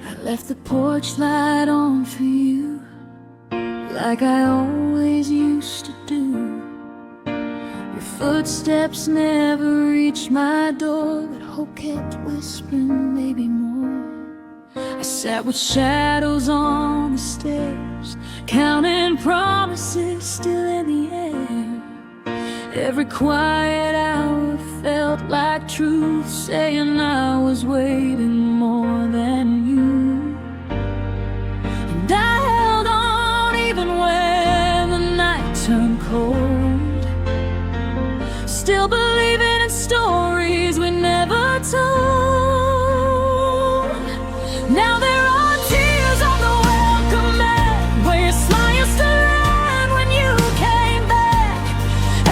I left the porch light on for you, like I always used to do. Your footsteps never reached my door, but hope kept whispering maybe more. I sat with shadows on the stairs, counting promises still in the air. Every quiet hour felt like truth, saying I was waiting more than you. And I held on even when the night turned cold, still believing in stories we never told. Now there are tears on the welcome mat, where your smile used to land when you came back.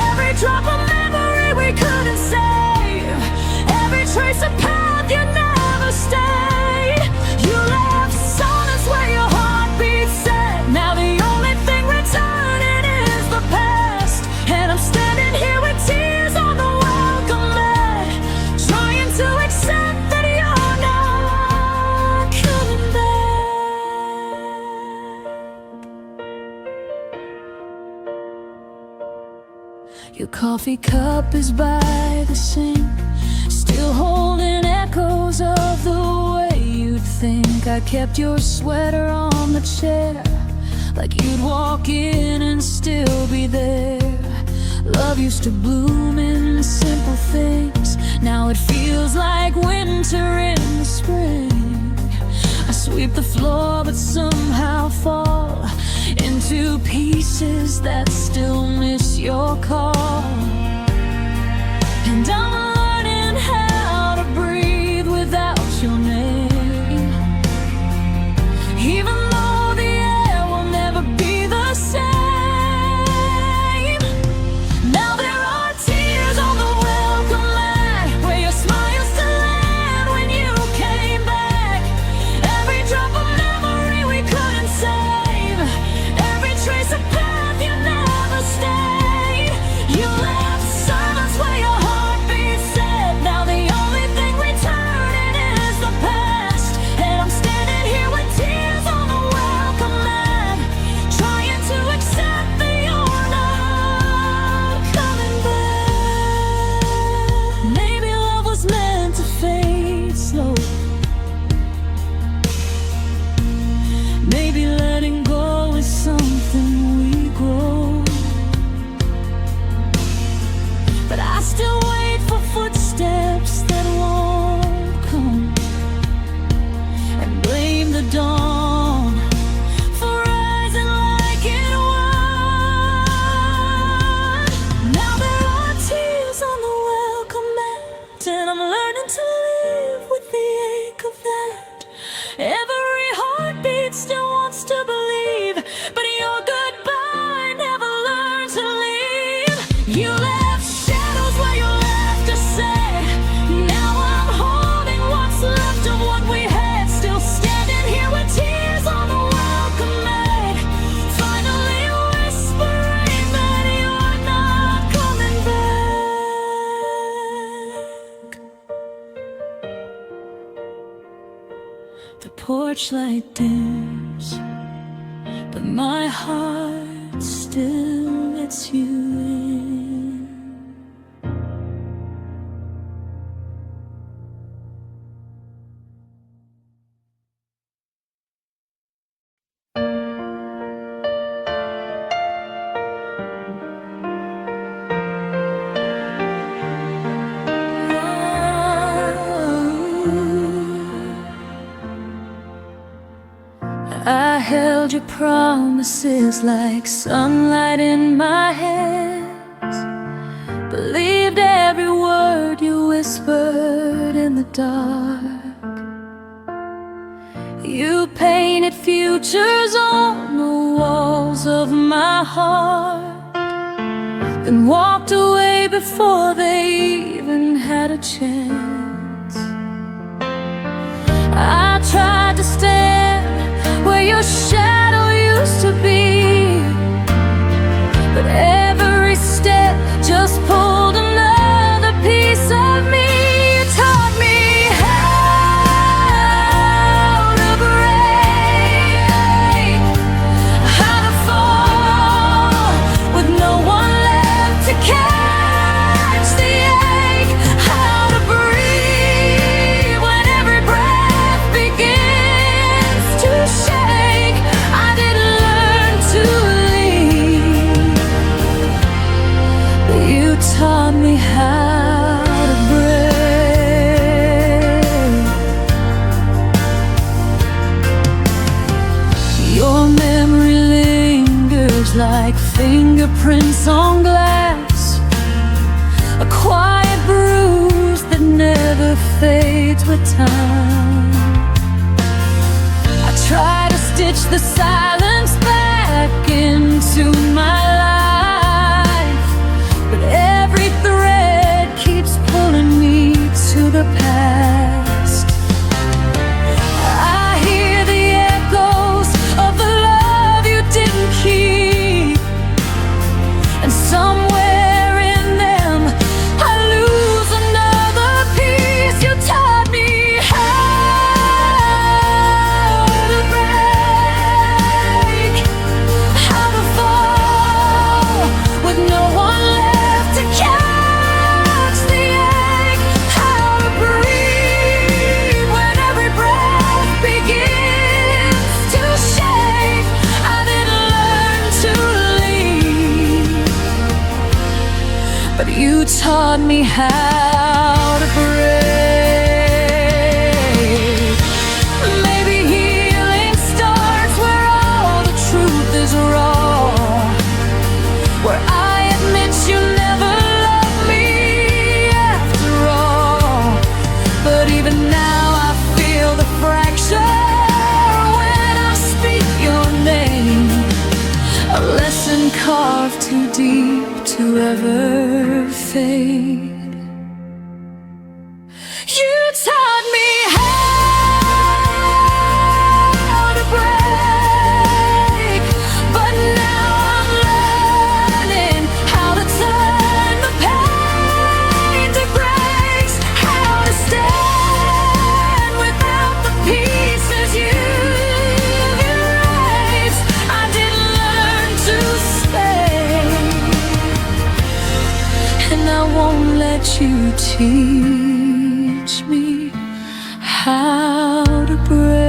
Every drop of memory we couldn't save, every trace of path you never stayed. You left silence where your heartbeat set. Now the only thing returning is the past, and I'm standing here with tears on the welcome mat, trying to accept that you're not coming back. Your coffee cup is by the sink, still holding echoes of the way you'd think. I kept your sweater on the chair, like you'd walk in and still be there. Love used to bloom in simple things, now it feels like winter in the spring. I sweep the floor but somehow fall into pieces that still miss your call. And I'm learning how to breathe without your name, even though the air will never be the same. Now there are tears on the welcome mat, where your smile used to land when you came back. Every drop of memory we couldn't save, every trace of path you never stayed. You left silence where your heartbeat said. Now the only thing returning is the past, and I'm standing here with tears on the welcome mat, trying to accept that you're not coming back. Maybe love was meant to fade slow, maybe letting go is something we grow. But I still wait for footsteps that won't come, and blame the dawn for rising like it was. Now there are tears on the welcome mat, and I'm learning to live with the ache of that. Every heartbeat still wants to believe, but your goodbye never learned to leave. You left shadows where you left to say. Now I'm holding what's left of what we had, still standing here with tears on the welcome mat, finally whispering that you're not coming back. The porch light dims, but my heart still lets you in. I held your promises like sunlight in my hands, believed every word you whispered in the dark. You painted futures on the walls of my heart, then walked away before they even had a chance. I tried to stand where your shadow used to be, but every step just pulled another piece of me. You taught me how to breathe. like fingerprints on glass, a quiet bruise that never fades with time. I try to stitch the silence back into my life, but every thread keeps pulling me to the past. I hear the echoes of the love you didn't keep, and somewhere in them I lose another piece. You taught me how to break, how to fall with no one left to catch the ache, how to breathe when every breath begins to shake. I didn't learn to leave, but you taught me how to break. Maybe healing starts where all the truth is raw, where I admit you never loved me after all. But even now I feel the fracture when I speak your name, a lesson carved too deep to ever fade. You taught me how to break, but now I'm learning how to turn the pain to grace, how to stand without the pieces you've erased. I didn't learn to stay, and I won't let you teach me how to break.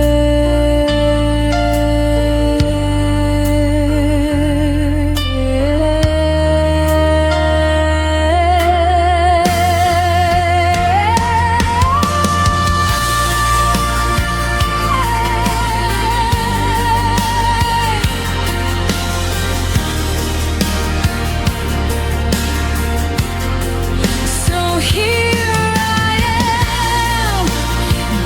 So here I am,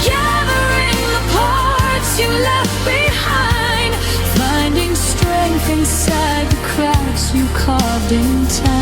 gathering the parts you left behind, finding strength inside the cracks you carved in time.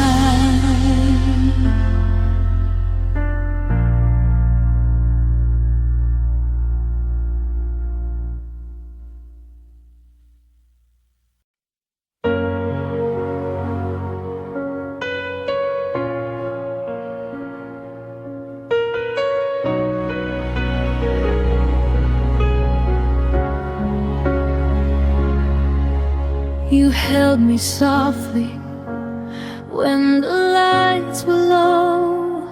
You held me softly when the lights were low,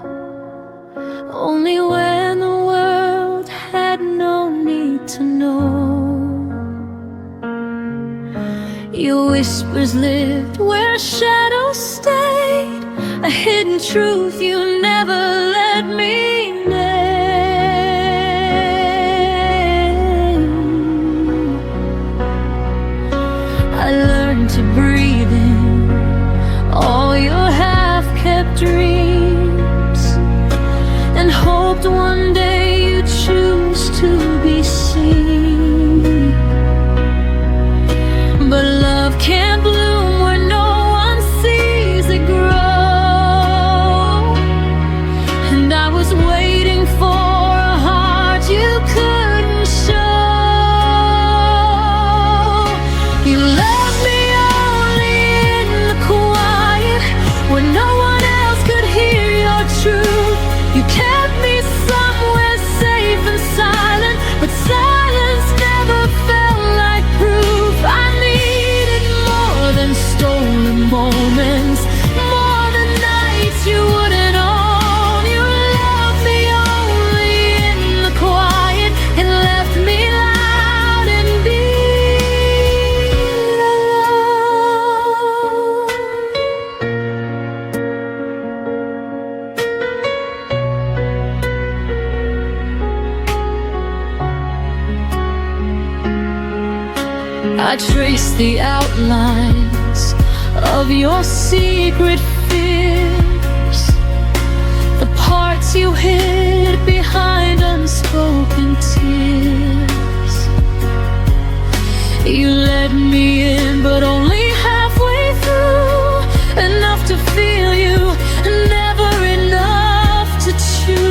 only when the world had no need to know. Your whispers lived where shadows stayed, a hidden truth you never let me name. I learned to breathe in all your half-kept dreams, and hoped one day you'd choose to be seen. But love can't bloom where no one sees it grow, and I was waiting for a heart you couldn't show. You left me only in the quiet, where no one else could hear your truth. You kept me somewhere safe and silent, but silence never felt like proof. I needed more than stolen moments, more than nights you wouldn't own. You loved me only in the quiet, and left me loud and deep alone. I traced the outlines of your secret fears, the parts you hid behind unspoken tears. You let me in, but only halfway through, enough to feel you, never enough to choose.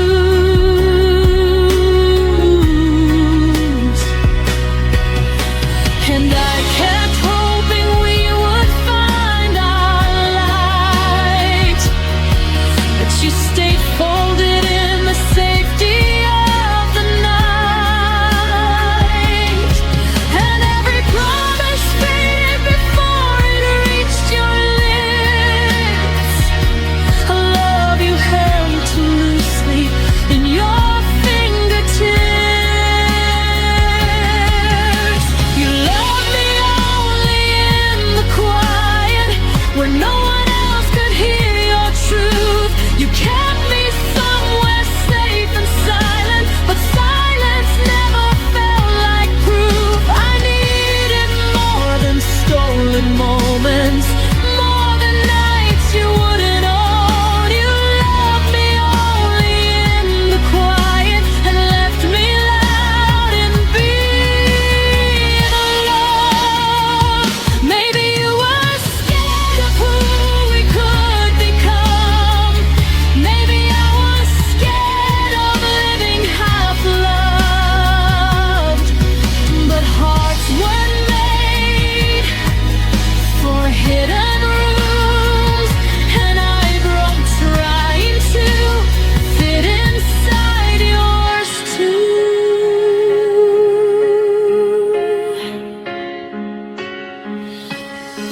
And I kept hoping we would find our light, but you stayed folded in the safety of the night. And every promise faded before it reached your lips. A love you held too loosely in your fingertips. You loved me only in the quiet, where no one else could hear your truth. You kept me somewhere safe and silent, but silence never felt like proof. I needed more than stolen moments, more than nights you wouldn't own. You loved me only in the quiet and left me loud in being alone. Maybe you were scared of who we could become. Maybe I was scared of living half loved. But hearts weren't made for hidden rooms, and I broke trying to fit inside yours too.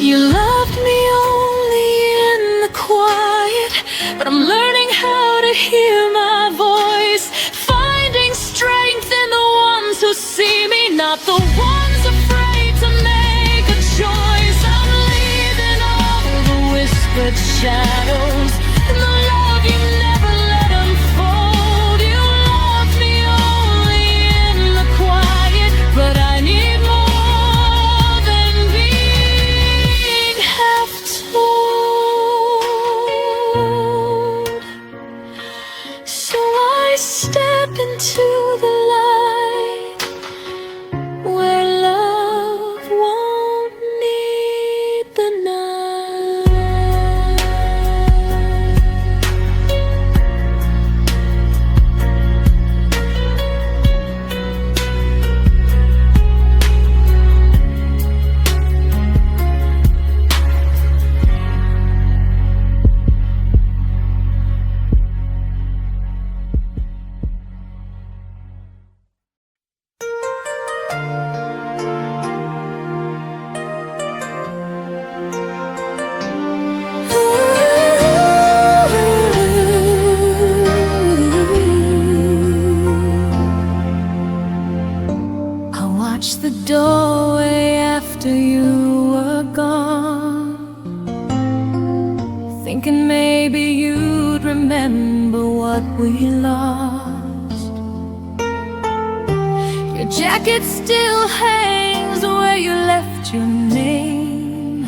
You loved me only in the quiet, but I'm learning how to hear my voice, finding strength in the ones who see me, not the ones afraid to make a choice. I'm leaving all the whispered shadows and the love you never let unfold. You loved me only in the quiet, but I need more than being half told. So I step into the light where love won't need the night. I watched the doorway after you were gone, thinking maybe you'd remember what we lost. Your jacket still hangs where you left your name,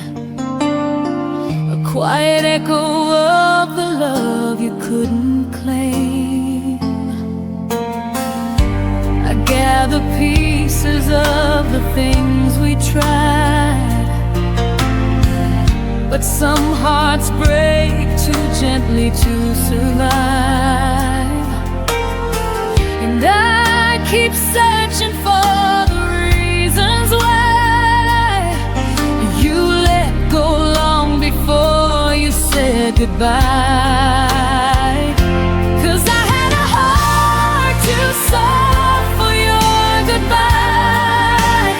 a quiet echo of the love you couldn't claim. I gather pieces of the things we tried, but some hearts break too gently to survive. And I keep searching for the reasons why you let go long before you said goodbye. 'Cause I had a heart too soft for your goodbye,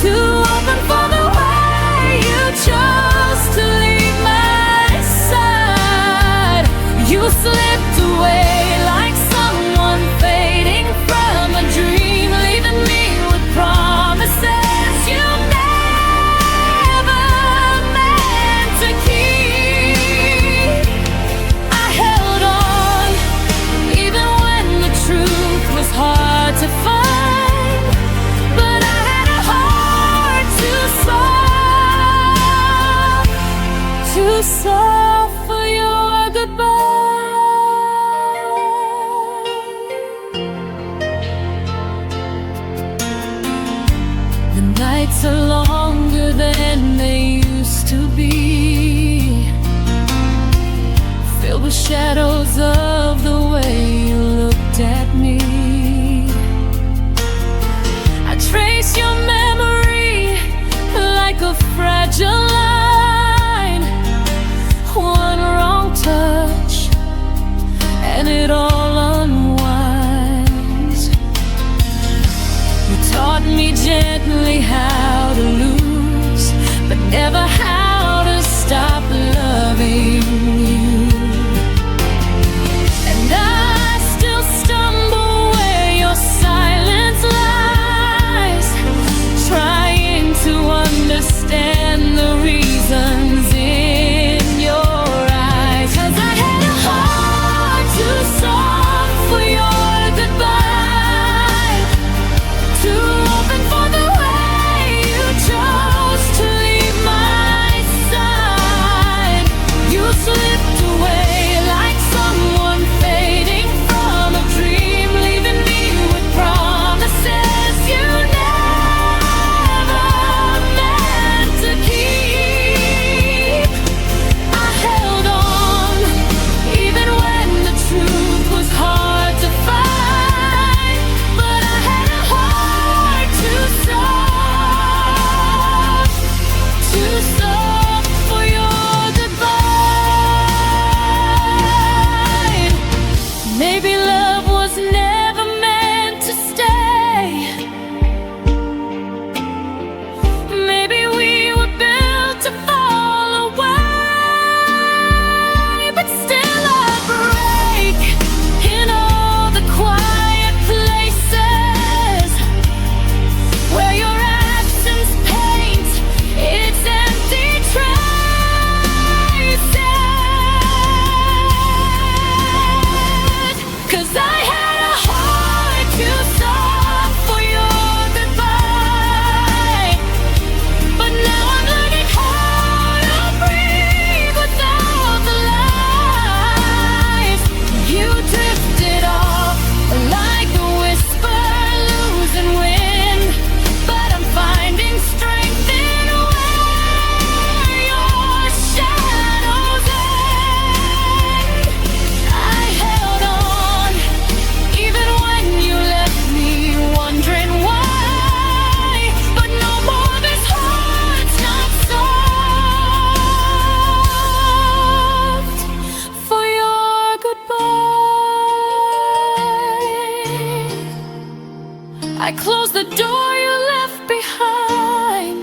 too open for the way you chose to leave my side. You slipped away like someone fading from a dream, leaving me with promises you never meant to keep. Nights are longer than they used to be, filled with shadows of the way you looked at me. I trace your memory like a fragile line. One wrong touch and it all unwinds. You taught me gently how to lose, but never how to stop loving you. And I still stumble where your silence lies, trying to understand the reasons in your eyes. 'Cause I had a heart too soft for your goodbye, too open for the way you chose to leave my side. You slipped away like someone fading from a dream, leaving me with promises you never meant to keep. I held on even when the truth was hard to find, but I had a heart too soft for your goodbye. Maybe love was never meant to stay. Maybe we were built to fall away, but still I break in all the quiet places where your actions paint its empty traces. 'Cause I had a heart too soft for your goodbye, but now I'm learning how to breathe without the lies. You drifted off like a whisper losing wind, but I'm finding strength in where your shadows end. I held on even when you left me wondering why, but no more, this heart's not soft for your goodbye. I close the door you left behind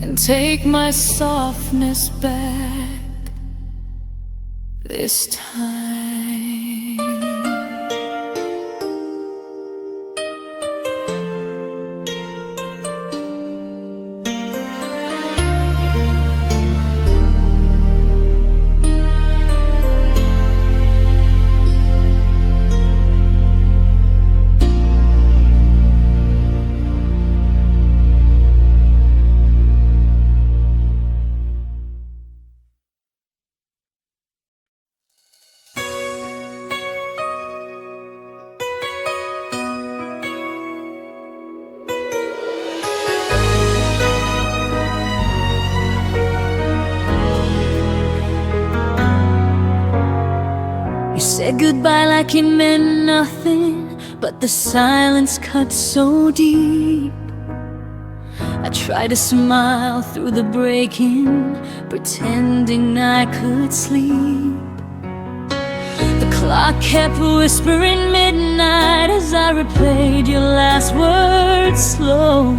and take my softness back this time. You said goodbye like it meant nothing, but the silence cut so deep. I tried to smile through the breaking, pretending I could sleep. The clock kept whispering midnight as I replayed your last words slow.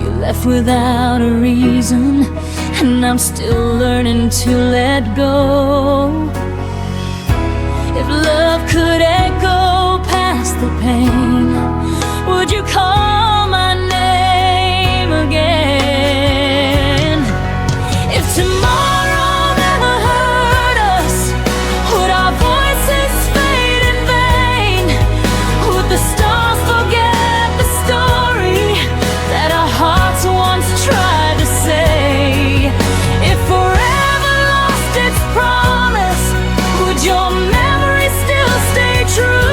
You left without a reason, and I'm still learning to let go. If love could echo past the pain, would you call my name again? If tomorrow never hurt us, would our voices fade in vain? Would the stars forget the story that our hearts once tried to say? If forever lost its promise, would your memory still stay true?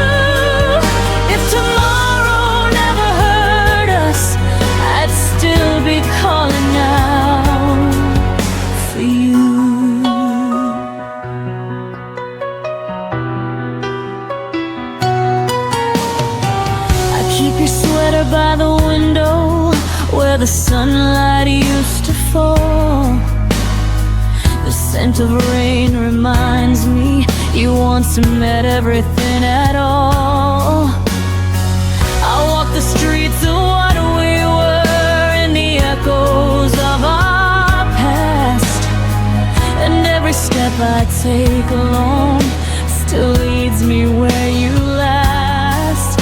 sweater by the window where the sunlight used to fall. The scent of rain reminds me you once met everything at all. I walk the streets of what we were in the echoes of our past, and every step I take alone still leads me where you last.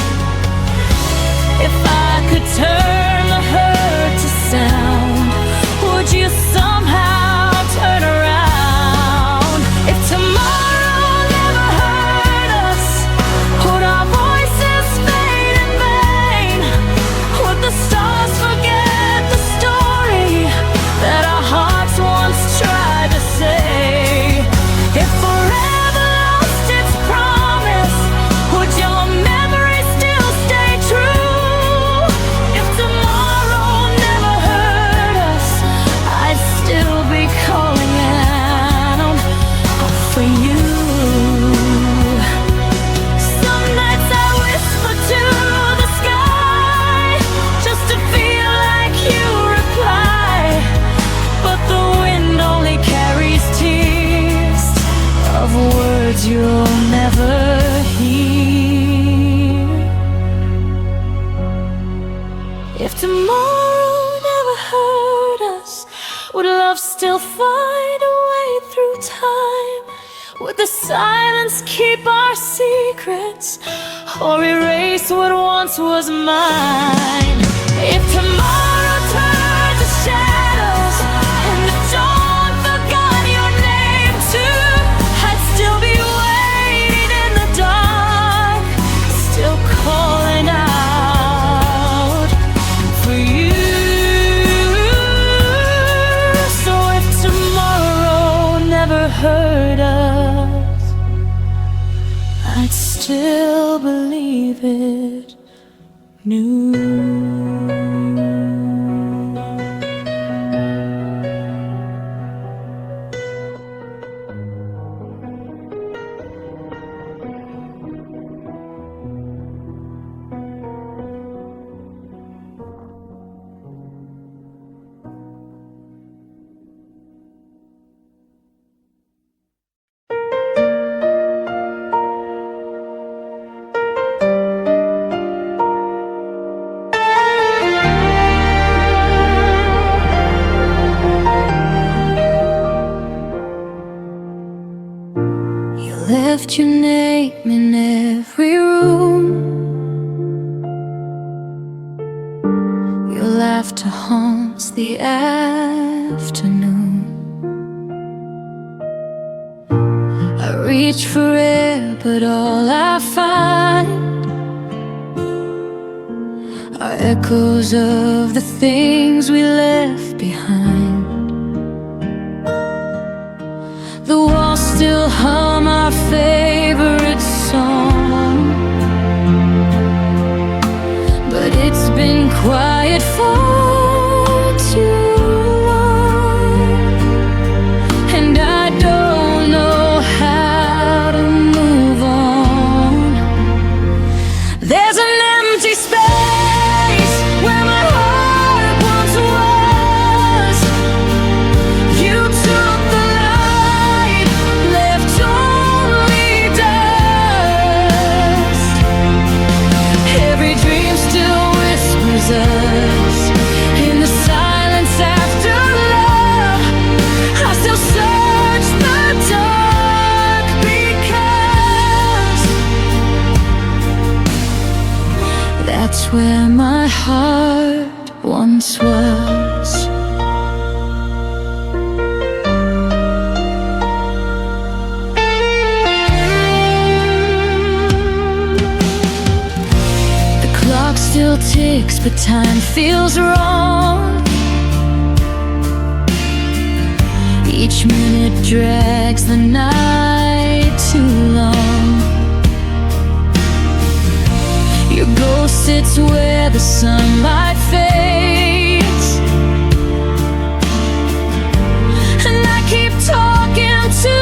If I could turn the hurt to sound, would you somehow turn around? If tomorrow never hurt us, would our voices fade in vain? Would the stars forget the story that our hearts once tried to say? If forever lost its promise, would your memory still stay true? If tomorrow never hurt us, I'd still be calling out for you. Some nights I whisper to the sky just to feel like you reply, but the wind only carries tears of words you'll never hear. If tomorrow never hurt us, would love still find a way through time? Would the silence keep our secrets or erase what once was mine? If tomorrow turned to shadows and the dawn forgot your name too, I'd still be waiting in the dark, still calling out for you. So if tomorrow never hurt us, I'd still believe it new. Left your name in every room. Your laughter haunts the afternoon. I reach for air, but all I find are echoes of the things we left behind. The walls still hum our favorite song, but it's been quiet for too long, and I don't know how to move on. There's an empty space where my heart once was. You took the light, left only dust. Every dream still whispers us in the silence after love. I still search the dark because that's where my heart once was. The clock still ticks, but time feels wrong. Each minute drags the night too long. Your ghost sits where the sunlight fades, and I keep talking to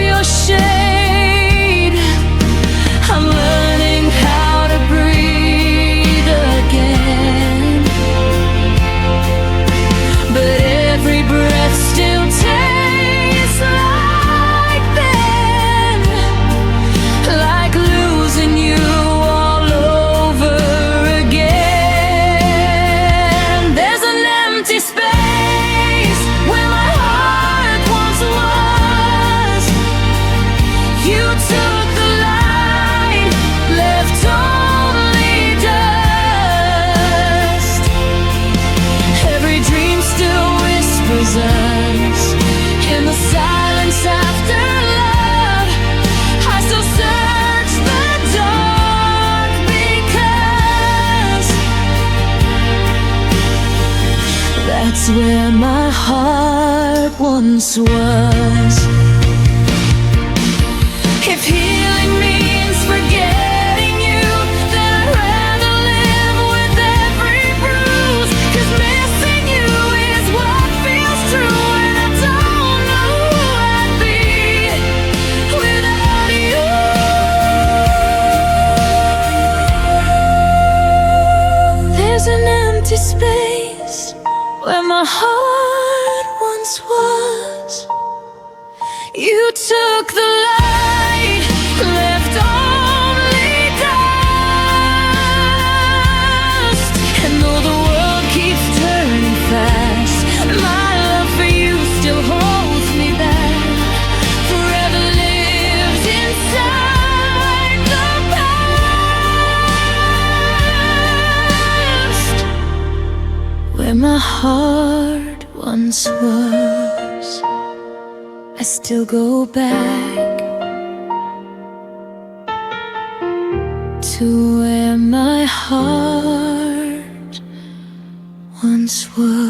your shade. I'm learning how to breathe That's where my heart once was. If healing means forgetting you, then I'd rather live with every bruise. 'Cause missing you is what feels true, and I don't know who I'd be without you. There's an empty space where my heart once was. You took the light, left only dust. And though the world keeps turning fast, my love for you still holds me back. Forever lives inside the past, where my heart once was. I still go back to where my heart once was.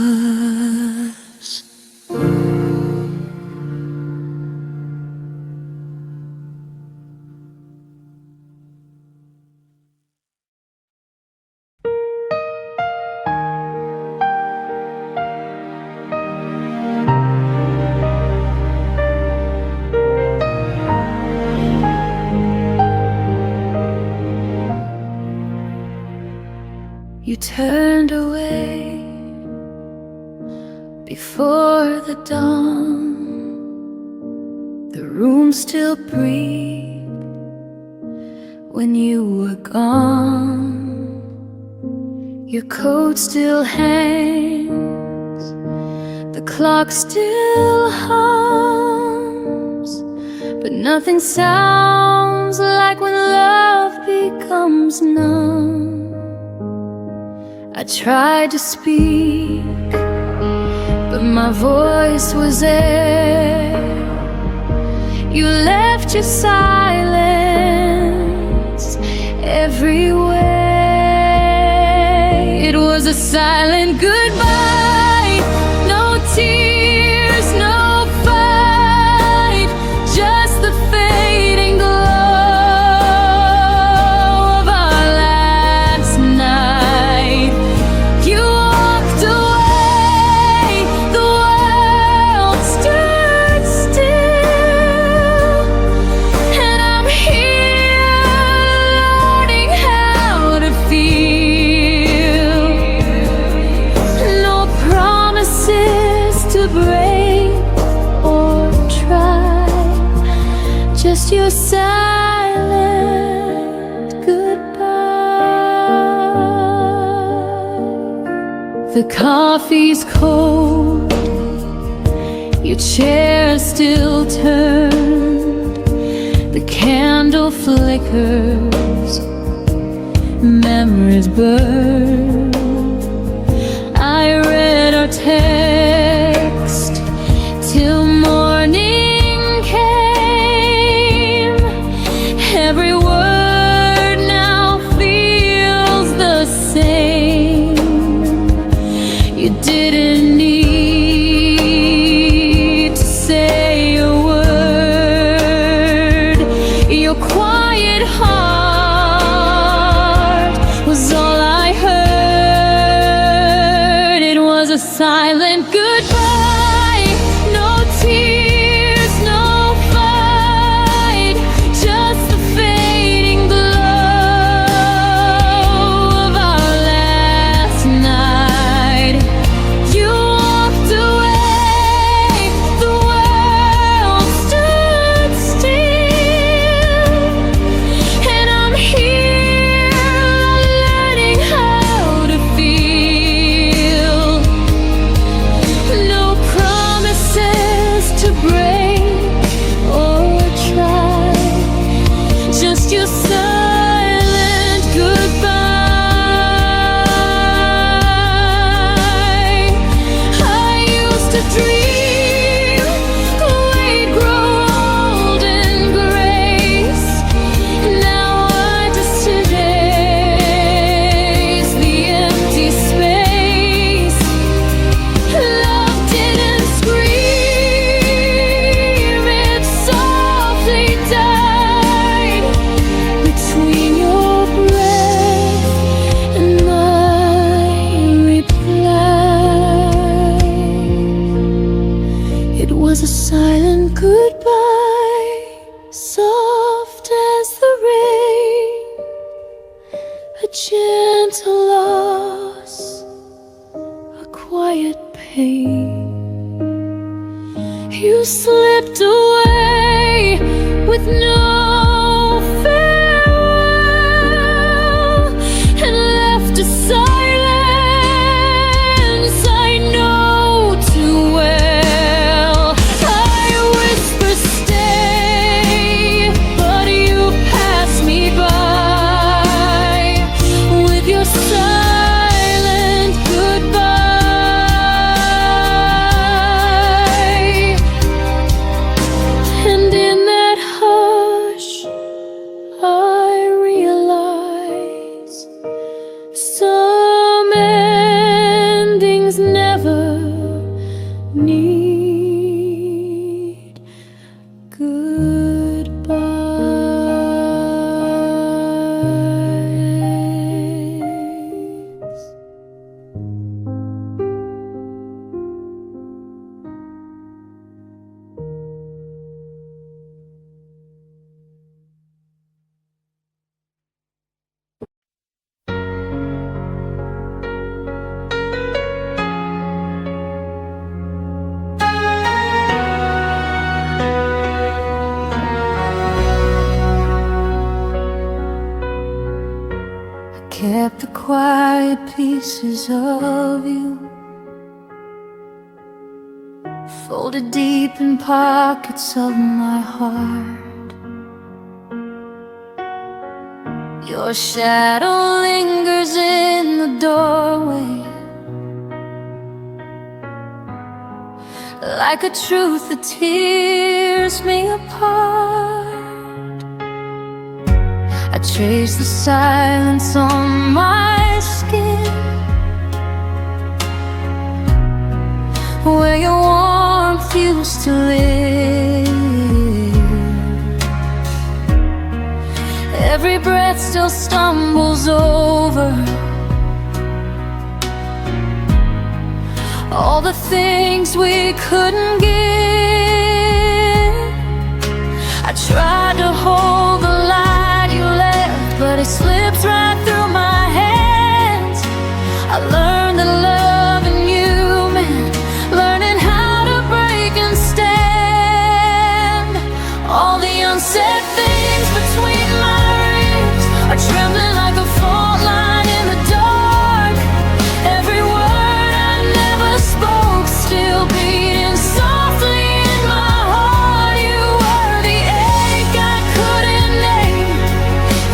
You turned away before the dawn. The room still breathed when you were gone. Your coat still hangs, the clock still hums, but nothing sounds like when love becomes numb. I tried to speak, but my voice was air. You left your silence everywhere. It was a silent goodbye, no tears, no fight, just the fading glow of our last night. You walked away, the world stood still, and I'm here learning how to feel. No promises to break or try, just your silent goodbye. The coffee's cold, your chair still turned, the candle flickers, memories burn. I read our text till morning came. Every word now feels the same. You didn't need to say a word. Your quiet heart was all I heard. It was a silent goodbye, no tears, no fight, just the fading glow of our last night. You walked away, the world stood still, and I'm here learning how to feel. gentle loss, a quiet pain. You slipped away with no farewell and left a silence I know too well. I whisper stay, but you pass me by with your silent goodbye. And in that hush I realize some endings never need goodbyes. Kept the quiet pieces of you folded deep in pockets of my heart. Your shadow lingers in the doorway like a truth that tears me apart. I trace the silence on my skin where your warmth used to live. Every breath still stumbles over all the things we couldn't give. I tried to hold the light you left, but it slips right through my hands. I learned that loving you meant learning how to break and stand. All the unsaid things between my ribs are trembling like a fault line in the dark. Every word I never spoke still beating softly in my heart. You were the ache I couldn't name,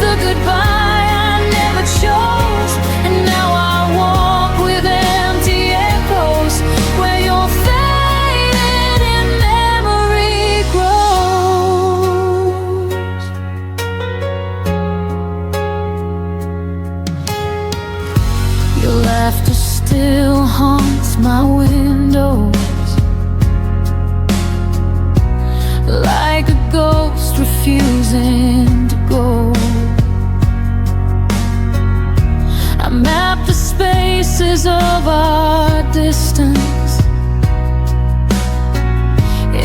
the goodbye I never chose, and now I walk with empty echoes where your faded in memory grows. Your laughter still haunts my windows like a ghost refusing to go. I map the spaces of our distance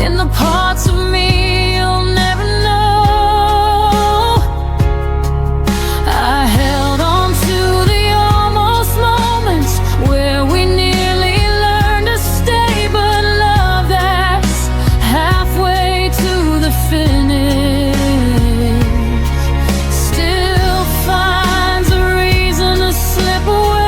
in the parts of me you'll never know. I held on to the almost moments where we nearly learned to stay, but love that's halfway to the finish still finds a reason to slip away.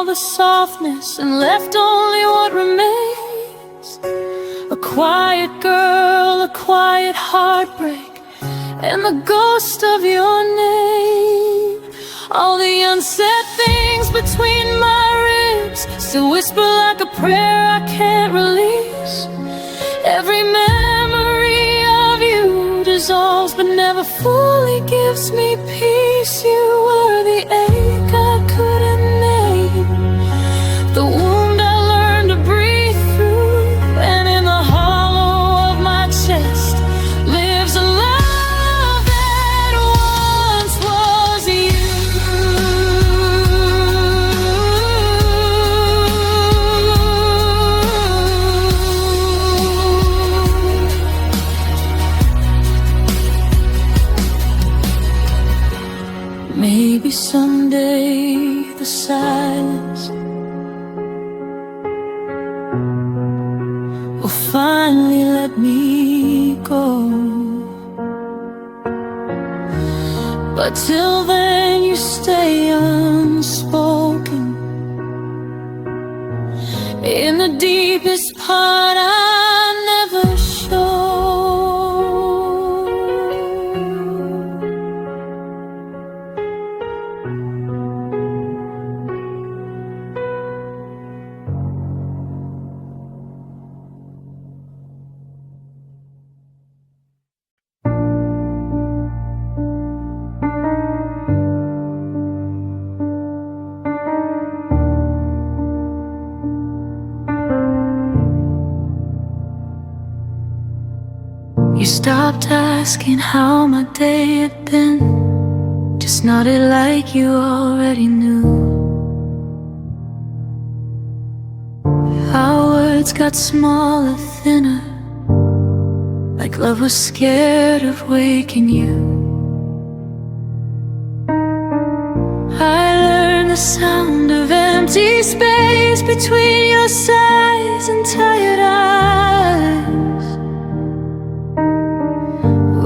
the softness and left only what remains. A quiet girl, a quiet heartbreak, and the ghost of your name. All the unsaid things between my ribs still whisper like a prayer I can't release. Every memory of you dissolves but never fully gives me peace. You were the ache I couldn't name, the wound I learned to breathe through, and in the hollow of my chest lives a love that once was you. Maybe someday the silence will finally let me go, but till then you stay unspoken in the deepest part I never showed. You stopped asking how my day had been, just nodded like you already knew. Our words got smaller, thinner, like love was scared of waking you. I learned the sound of empty space between your sighs and tired eyes.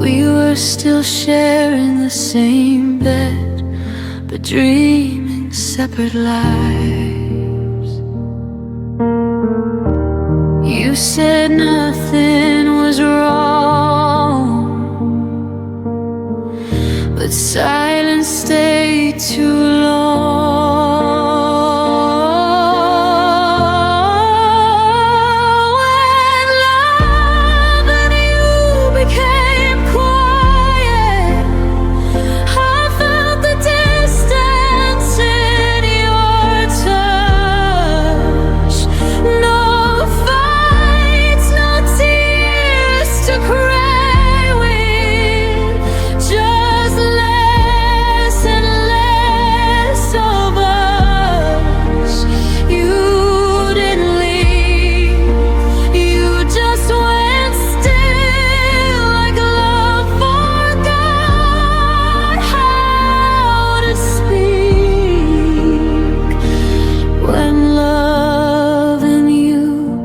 We were still sharing the same bed, but dreaming separate lives. You said nothing was wrong, but silence stayed too long.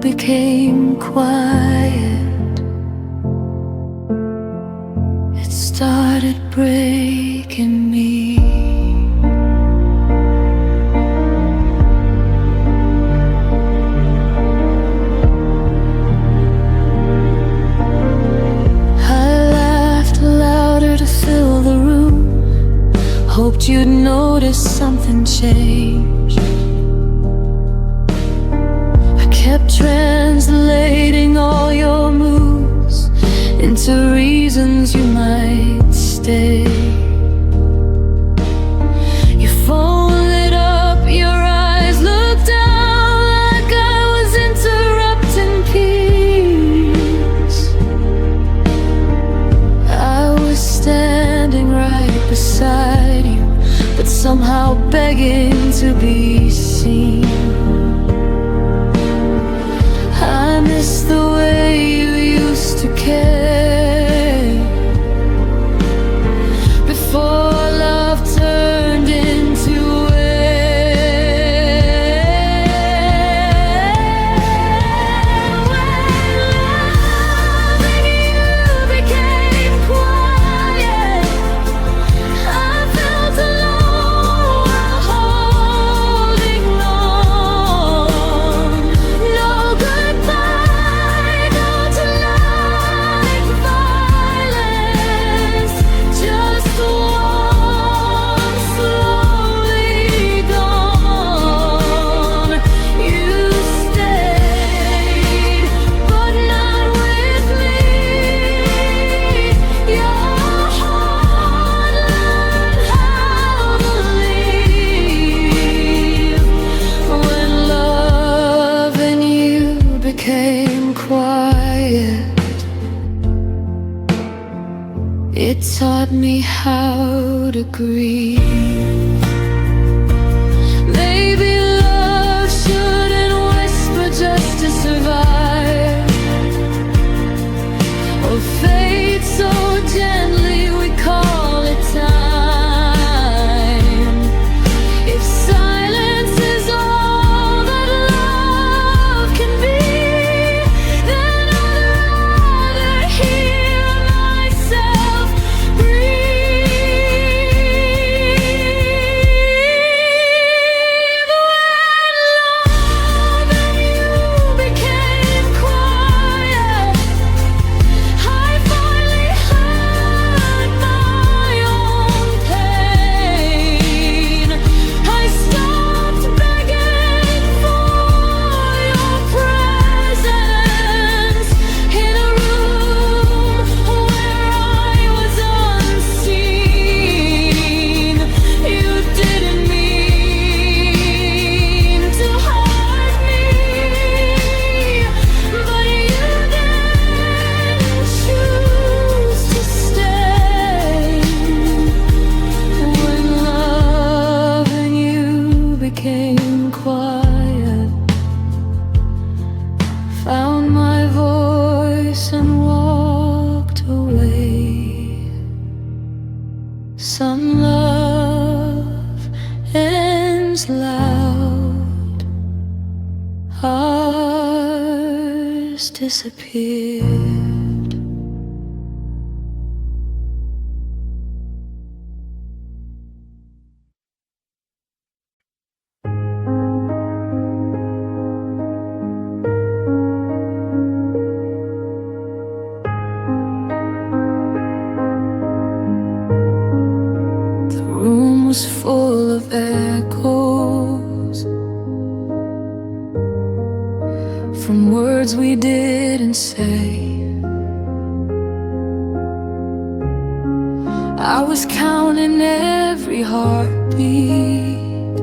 Became quiet, it started breaking me. I laughed louder to fill the room, hoped you'd notice something changed. Kept translating all your moves into reasons you might stay. Your phone lit up, your eyes looked down like I was interrupting peace. I was standing right beside you, but somehow begging to be seen. I miss the way you used to care. quiet. It taught me how to grieve. Maybe love shouldn't whisper just to survive, or fade so gently we call it time. If silence is all that love can be, then I'd rather hear myself breathe. When love and you became quiet, I finally heard my own pain. I stopped begging for your presence in a room where I was unseen. You didn't mean to hurt me, but you didn't choose to stay. When love and you became quiet, found my voice and walked away. Some love ends loud, ours disappeared. The room was full of echoes from words we didn't say. I was counting every heartbeat.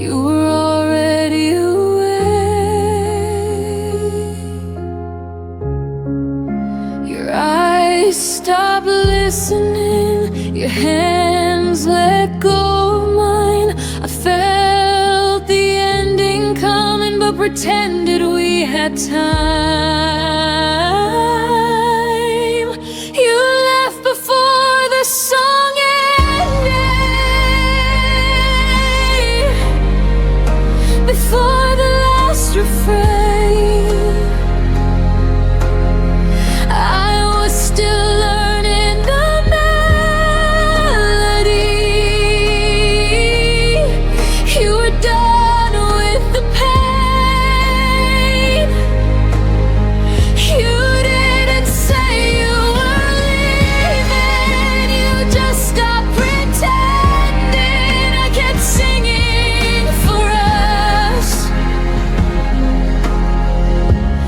You were already away. Your eyes stopped listening, your hands let go of mine. I felt the ending coming, but pretended we had time. You left before the song ended, before the last refrain. I was still learning the melody. You were done with the pain. You didn't say you were leaving, you just stopped pretending. I kept singing for us.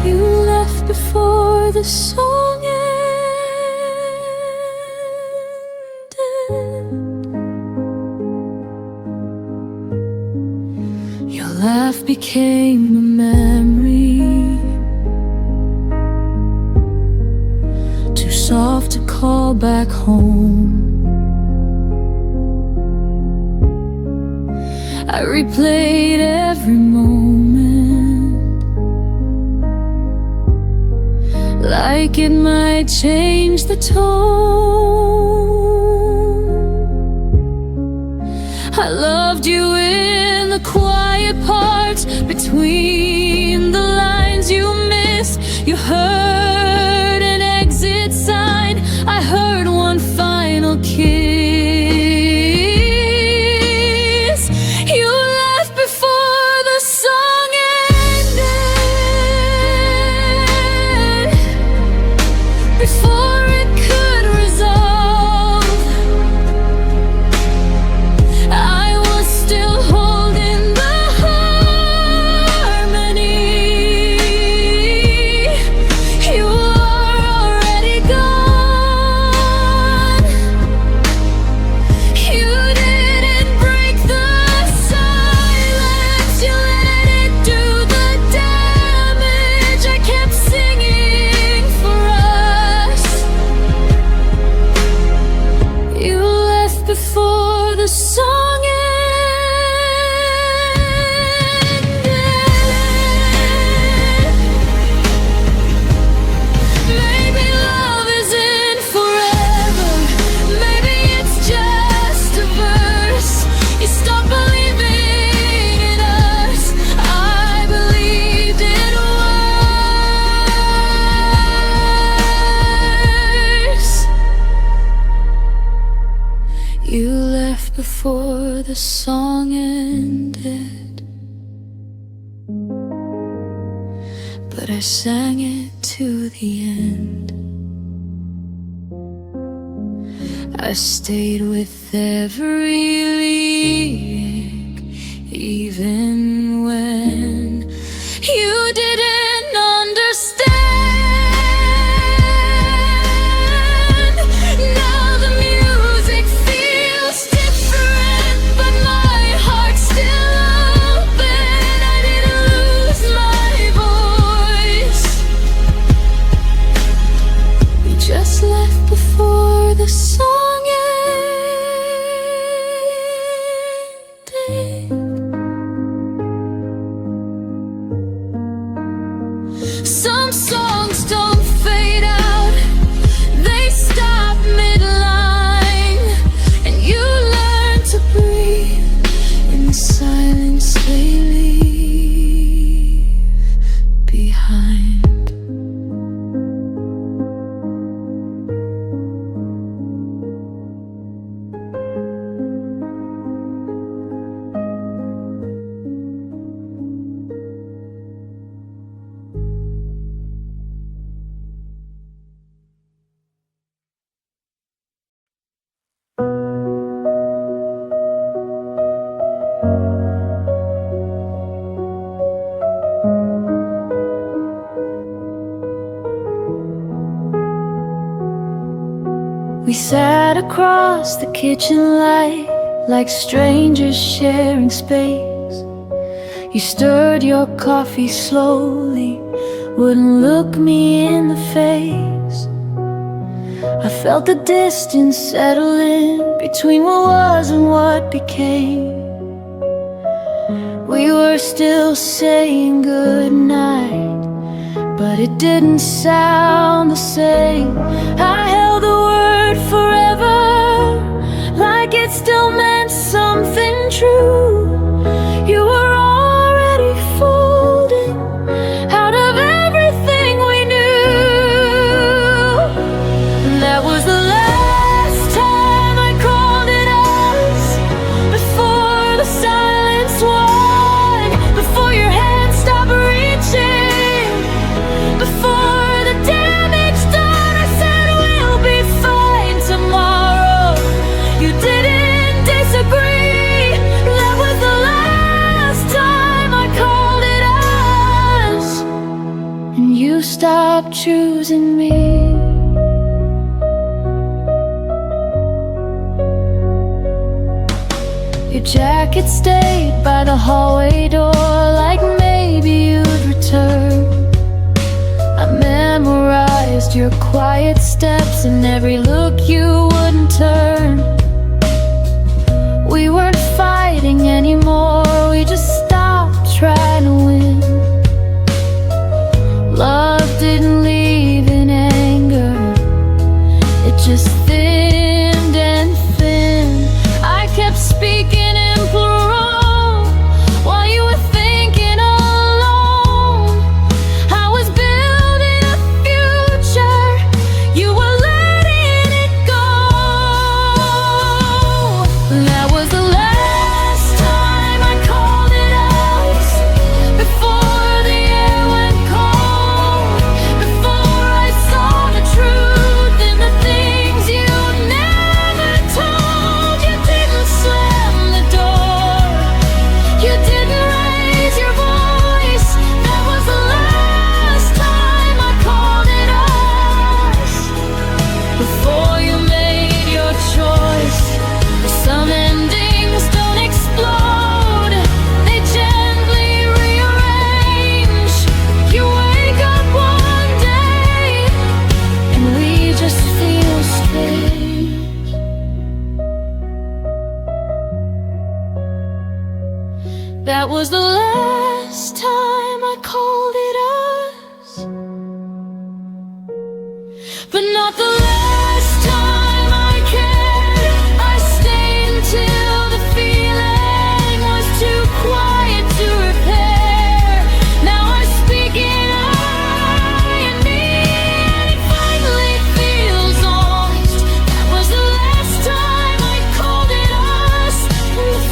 You left before the song ended. Your laugh became a memory, too soft to call back home. I replayed every moment, like it might change the tone. I loved you in the quiet parts, between the lines you missed. You heard an exit sign, I heard one final kiss. You left before the song ended, before it could resolve. I was still holding the harmony. the song ended, but I sang it to the end. I stayed with every lyric, even when you didn't understand. Now the music feels different, but my heart's still open. I didn't lose my voice. We just left before the song ended. Some songs don't fade out, they stop midline, and you learn to breathe in the silence they leave behind. We sat across the kitchen light like strangers sharing space. You stirred your coffee slowly, wouldn't look me in the face. I felt the distance settle in between what was and what became. We were still saying goodnight, but it didn't sound the same. I held the word forever, like it still meant something true. You were already folding out of everything we knew. And that was the last time I called it us, before the silence won, before your hand stopped reaching, before the damage done. I said we'll be fine tomorrow. You didn't disagree. That was the last time I called it us, and you stopped choosing me. Your jacket stayed by the hallway door, like maybe you'd return. I memorized your quiet steps and every look you wouldn't turn. We weren't fighting anymore, we just stopped trying to win. Love didn't leave in anger, it just thinned and thinned. I kept speaking in plural while you were thinking alone. I was building a future, you were letting it go. That was the last time I called it us, before the air went cold, before I saw the truth in the things you never told. You didn't slam the door, you didn't raise your voice. That was the last time I called it us, before you made your choice. Some endings don't explode, they gently rearrange. You wake up one day and we just feel strange. That was the last time I called it us, but not the last time I cared. I stayed until the feeling was too quiet to repair. Now I speak in I and me, and it finally feels honest. That was the last time I called it us, and the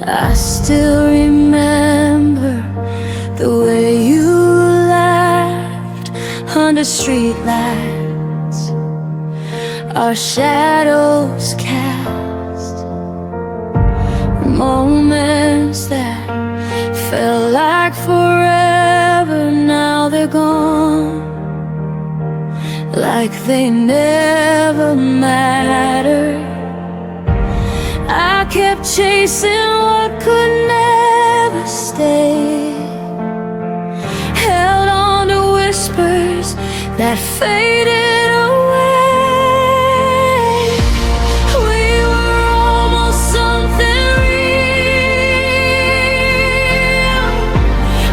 I still remember the way you laughed under streetlights, our shadows cast, moments that felt like forever. Now they're gone, like they never mattered. I kept chasing what could never stay, held on to whispers that faded away. We were almost something real,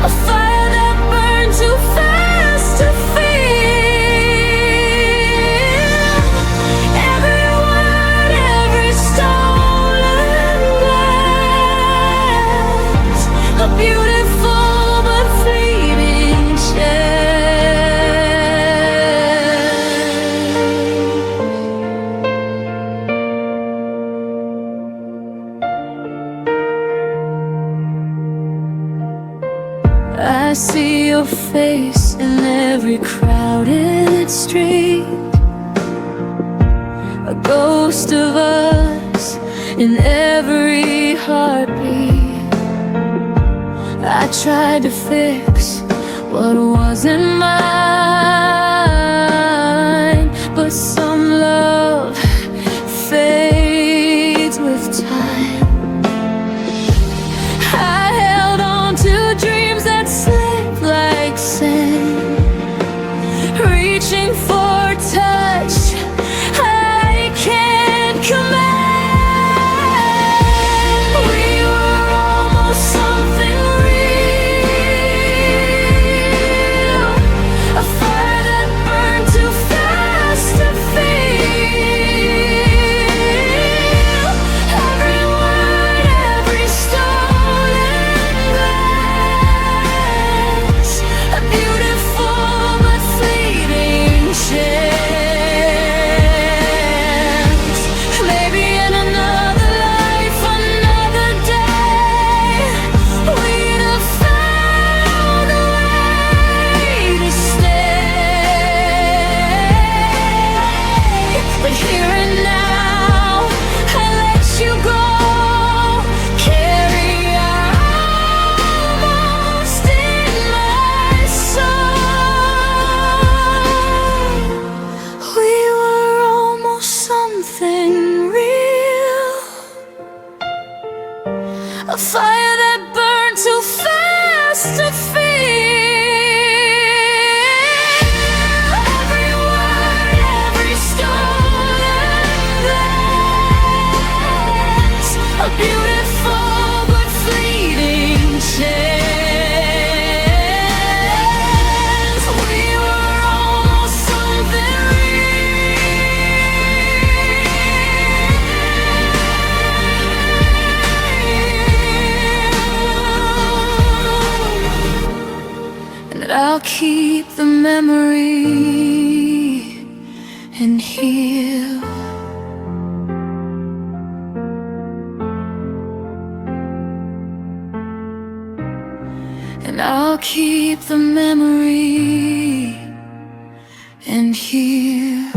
a fire that burned too fast to feel. Every word, every stolen glance, a beautiful but fleeting I see your face in every crowded street, a ghost of us in every heartbeat. I tried to fix what wasn't mine, but some love fades with time. I held on to dreams that slipped like sand, reaching for touch I can't command. We were almost something real, a fire that burned too fast to feel. Every word, every stolen glance, a beautiful but fleeting chance. Maybe in another life, another day, we'd have found a way to stay. But here and now, I let you go, carry almost in my soul. We were almost something real, a fire that burned too fast to feel. Every word, every stolen glance, a beautiful but fleeting chance. We were almost something real, and I'll keep the memory and heal. And I'll keep the memory and heal.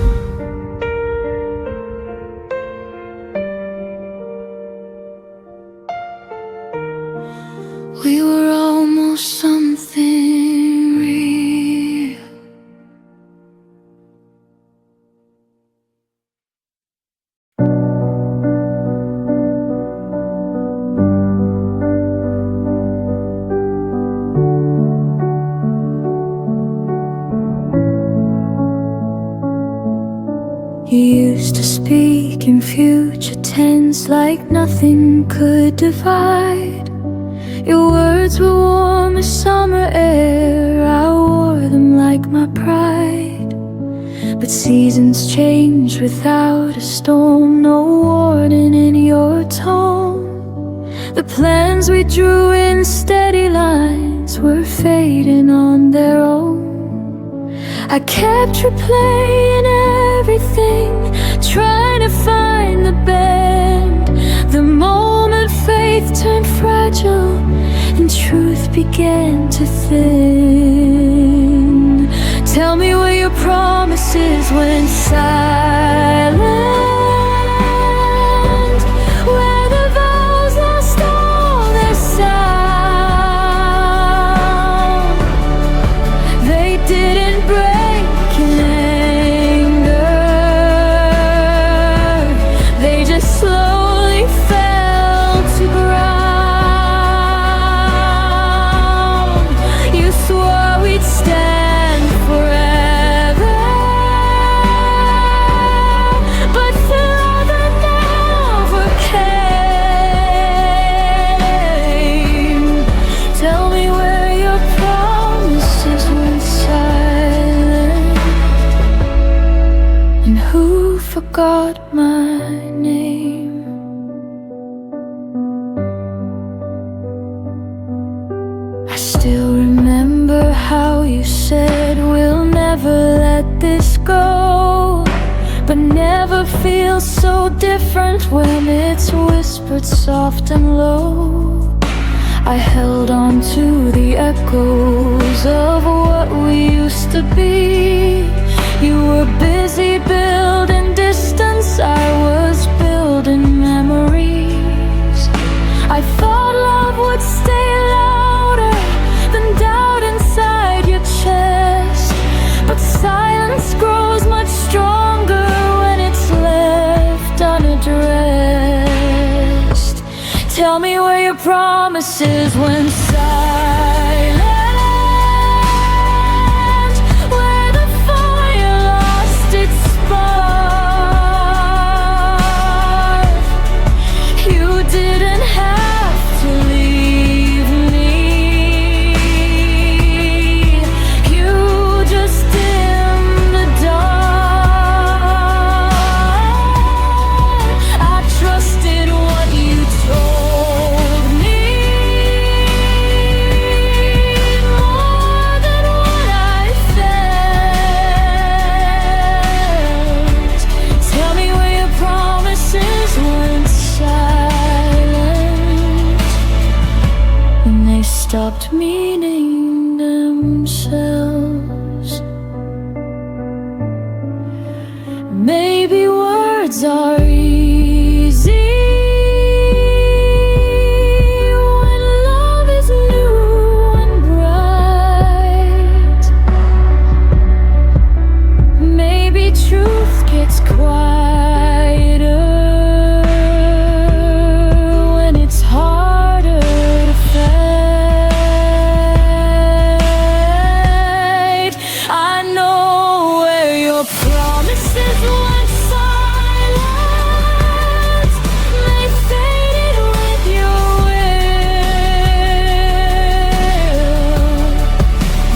We were almost something real. You used to speak in future tense like nothing could divide. Your words were warm as summer air, I wore them like my pride. But seasons change without a storm, no warning in your tone. The plans we drew in steady lines were fading on their own. I kept replaying everything, trying to find the bend, the moment faith truth began to thin. Tell me where your promises went silent, where the vows lost all their sound. They didn't break in anger, they just slowly fell to ground. You swore we'd stand forever, but through all that never came. Tell me where your promises went silent, and who forgot my name. I still remember how you said we'll never let this go, but never feels so different when it's whispered soft and low. I held on to the echoes of what we used to be. You were busy building distance, I was building memories. I thought love would stay louder than doubt inside your chest, but silence grows much stronger when it's left unaddressed. Tell me where your promises went silent, where the fire lost its spark. You didn't have to leave me, you just dimmed the dark. I trusted what you told me more than what I felt. Tell me where your promises went silent, when they stopped meaning themselves. Maybe words are easy when love is new and bright. Maybe truth gets quieter when it's harder to fight. I know where your promises went silent, they faded with your will.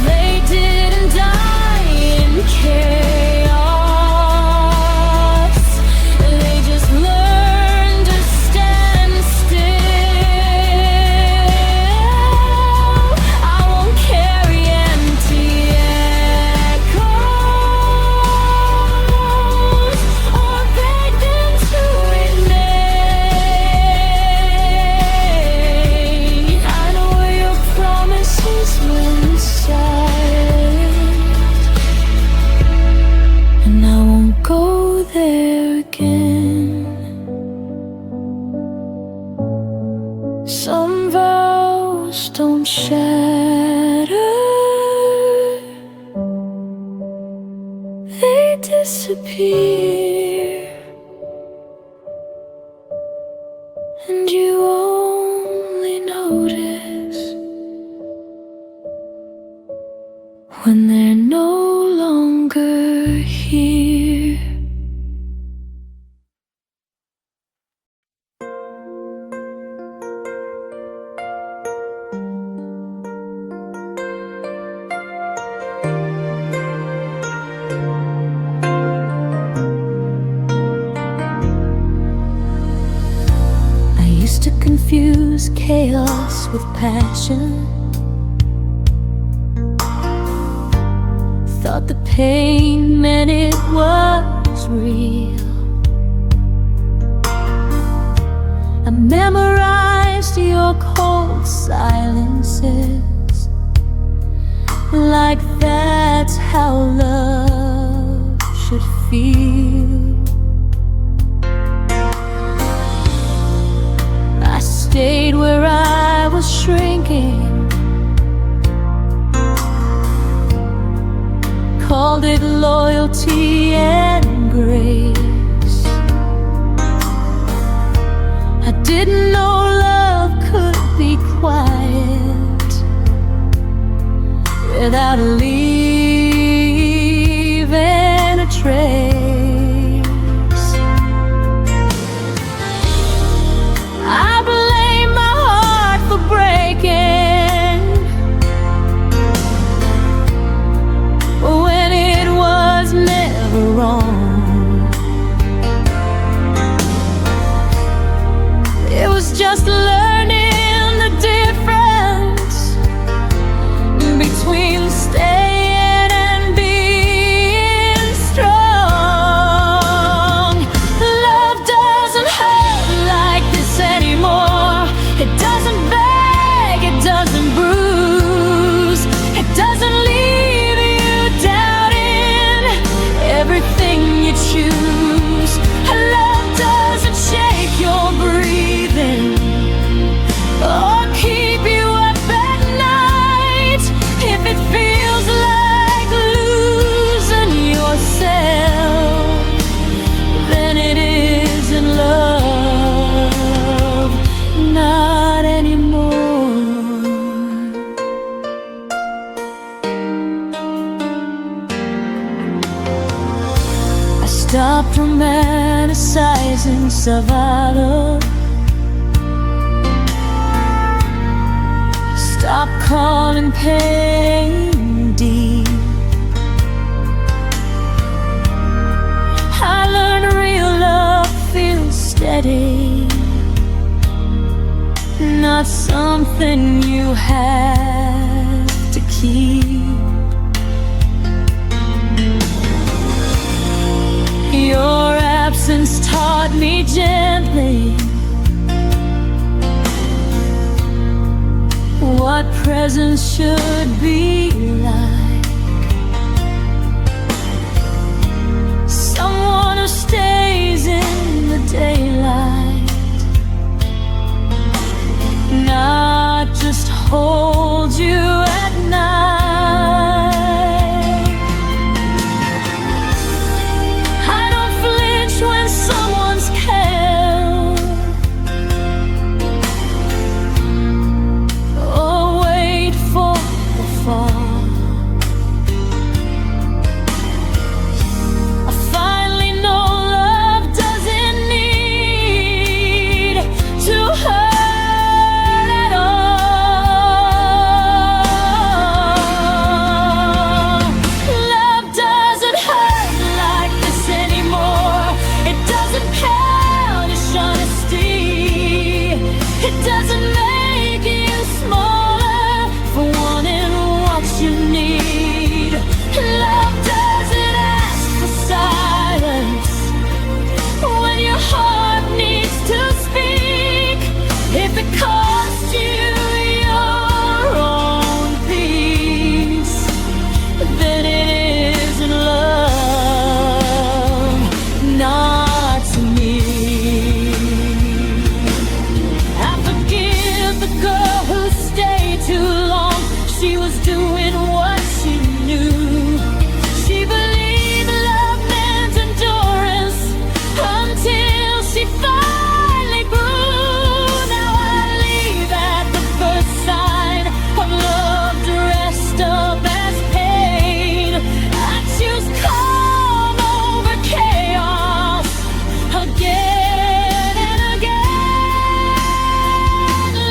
They didn't die in chaos, they just learned to stand still. I won't carry empty echoes or beg them to remain. I know where your promises went silent, and I won't go there again. Some vows don't shatter, they disappear, and you only notice when they're no longer here. I used to confuse chaos with passion, thought the pain meant it was real. I memorized your cold silences called it loyalty and grace. I didn't know love could be quiet without leaving a trace. I blame my heart for breaking when it was never wrong. It was just learning the difference between staying and being strong. Love doesn't hurt like this anymore. It doesn't beg, it doesn't bruise, it doesn't leave you doubting everything you choose. Love doesn't shake your breathing or keep you up at night. If it feels like losing yourself, then it isn't love, not anymore. I stopped romanticizing survival. Stop calling pain deep. I learned real love feels steady, not something you have to keep. Your absence taught me gently what presence should be like. Someone who stays in the daylight, not just holds you at night. I don't flinch when someone's care or wait for the fall. I finally know love doesn't need to hurt at all. Love doesn't hurt like this anymore. It doesn't punish honesty. It doesn't make you smaller for wanting what you need. Love doesn't ask for silence when your heart needs to speak. If it costs you your own peace, then it isn't love, not to me. I forgive the girl who stayed too long. She was doing what she knew. She believed love meant endurance until she finally grew. Now I leave at the first sign of love dressed up as pain. I choose calm over chaos again and again.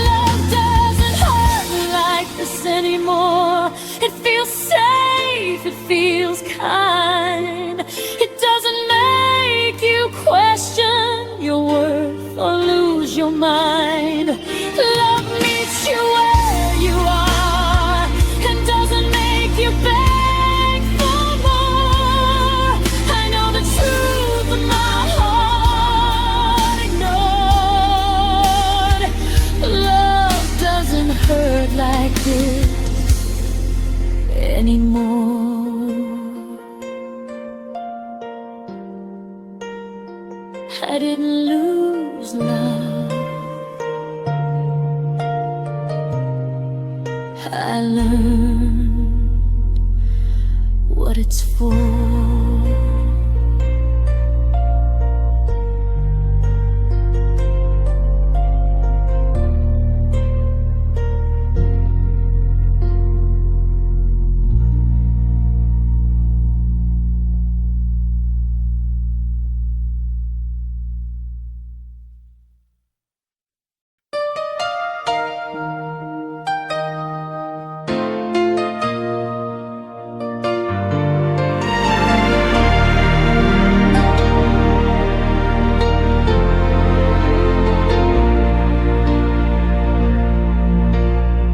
Love doesn't hurt like this anymore. It feels safe, it feels kind. It doesn't make you question your worth or lose your mind. Love meets you where you are and doesn't make you beg for more. I know the truth of my heart ignored. Love doesn't hurt like this anymore. I didn't lose love, I learned what it it's full.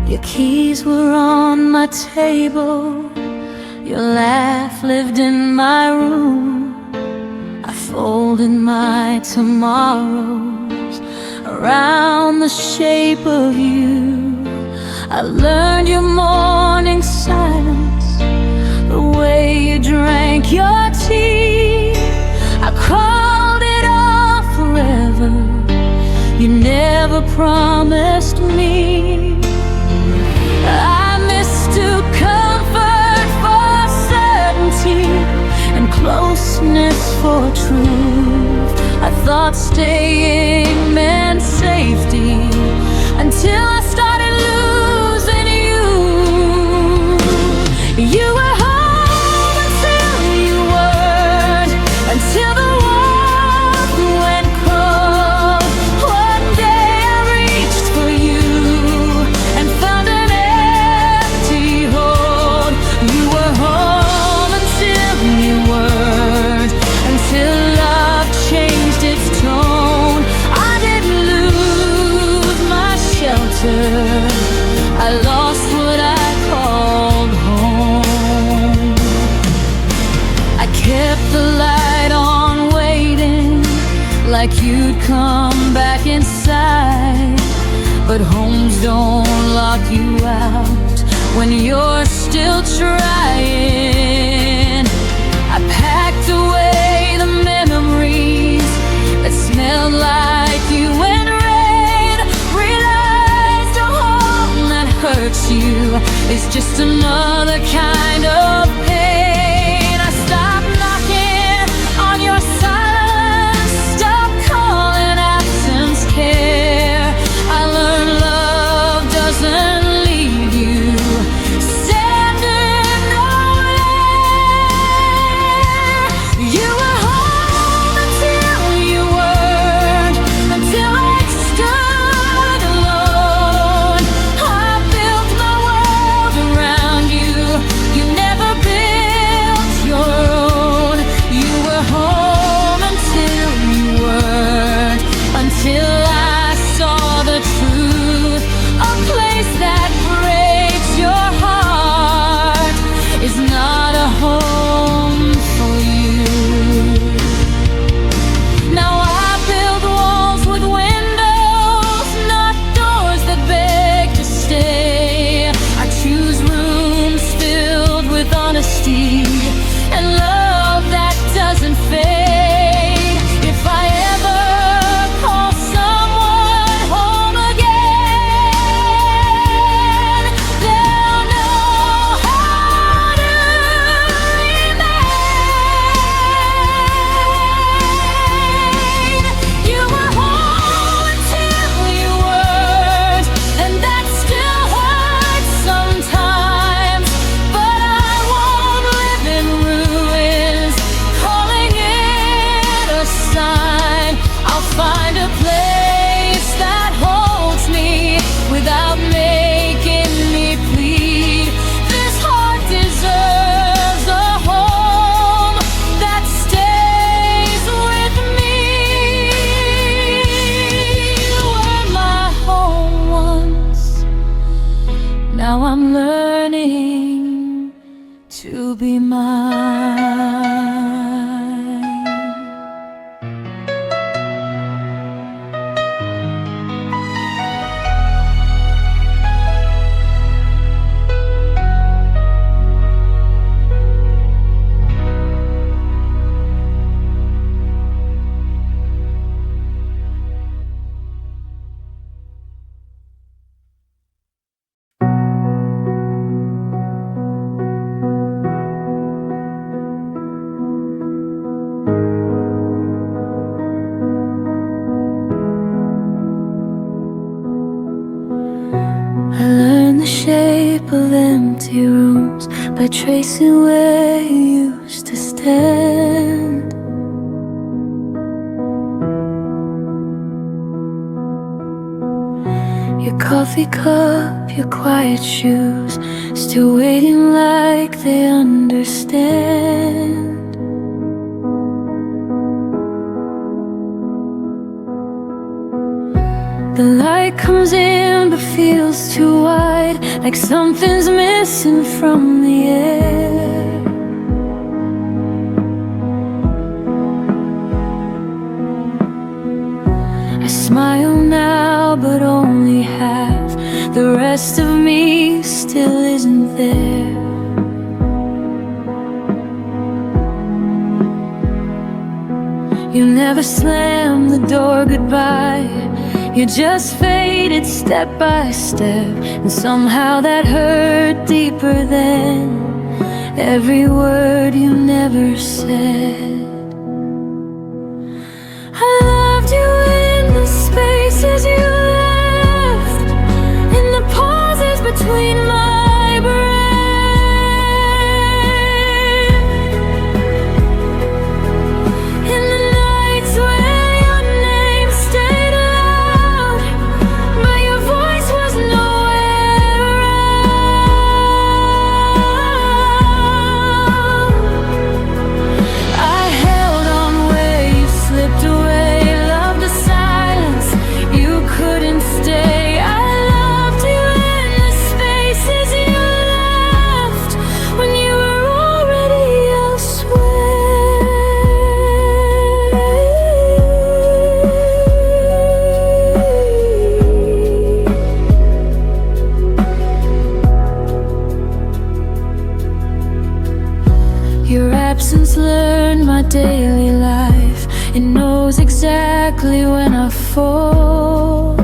Your keys were on my table, your laugh lived in my room. I folded my tomorrows around the shape of you. I learned your morning silence, the way you drank your tea. I called it all forever, you never promised me. I mistook comfort for certainty and closeness for truth. I thought staying meant safety until I started losing you. You were home until you weren't, until the warmth went cold. One day I reached for you and found an empty hold. You were home until you weren't, until love changed its tone. I didn't lose my shelter, I lost what I called home. I kept the light on waiting, like you'd come back inside. But homes don't lock you out when you're still trying. I packed away the memories that smelled like you and rain. Realized a home that hurts you is just another kind of pain. I stopped knocking on your silence, stopped calling absence care. I learned love doesn't leave you standing nowhere. You were home until you weren't, until I stood alone. I built my world around you, you never built your own. You were home until you weren't, until I saw the truth. A place that breaks your heart is not a home for you. Now I build walls with windows, not doors that beg to stay. I choose rooms filled with honesty and love that doesn't fade. If I ever call someone home again, they'll know how to remain. You were home until you weren't, and that still hurts sometimes. But I won't live in ruins, calling it a sign. I'll find a place that holds me without making me plead. This heart deserves a home that stays with me. You were my home once, now I'm learning to be mine. I learned the shape of empty rooms by tracing where you used to stand. Your coffee cup, your quiet shoes, still waiting like they understand. The light comes in but feels too wide, like something's missing from the air. I smile now but only half, the rest of me still isn't there. You never slammed the door goodbye, you just faded step by step, and somehow that hurt deeper than every word you never said. I loved you in the spaces you left, in the pauses between my breath, in the nights where your name stayed loud, but your voice was nowhere around. I held on where you slipped away, loved the silence, you couldn't stay. I loved you in the spaces you left when you were already elsewhere. Your absence learned my daily life, it knows exactly when I fall.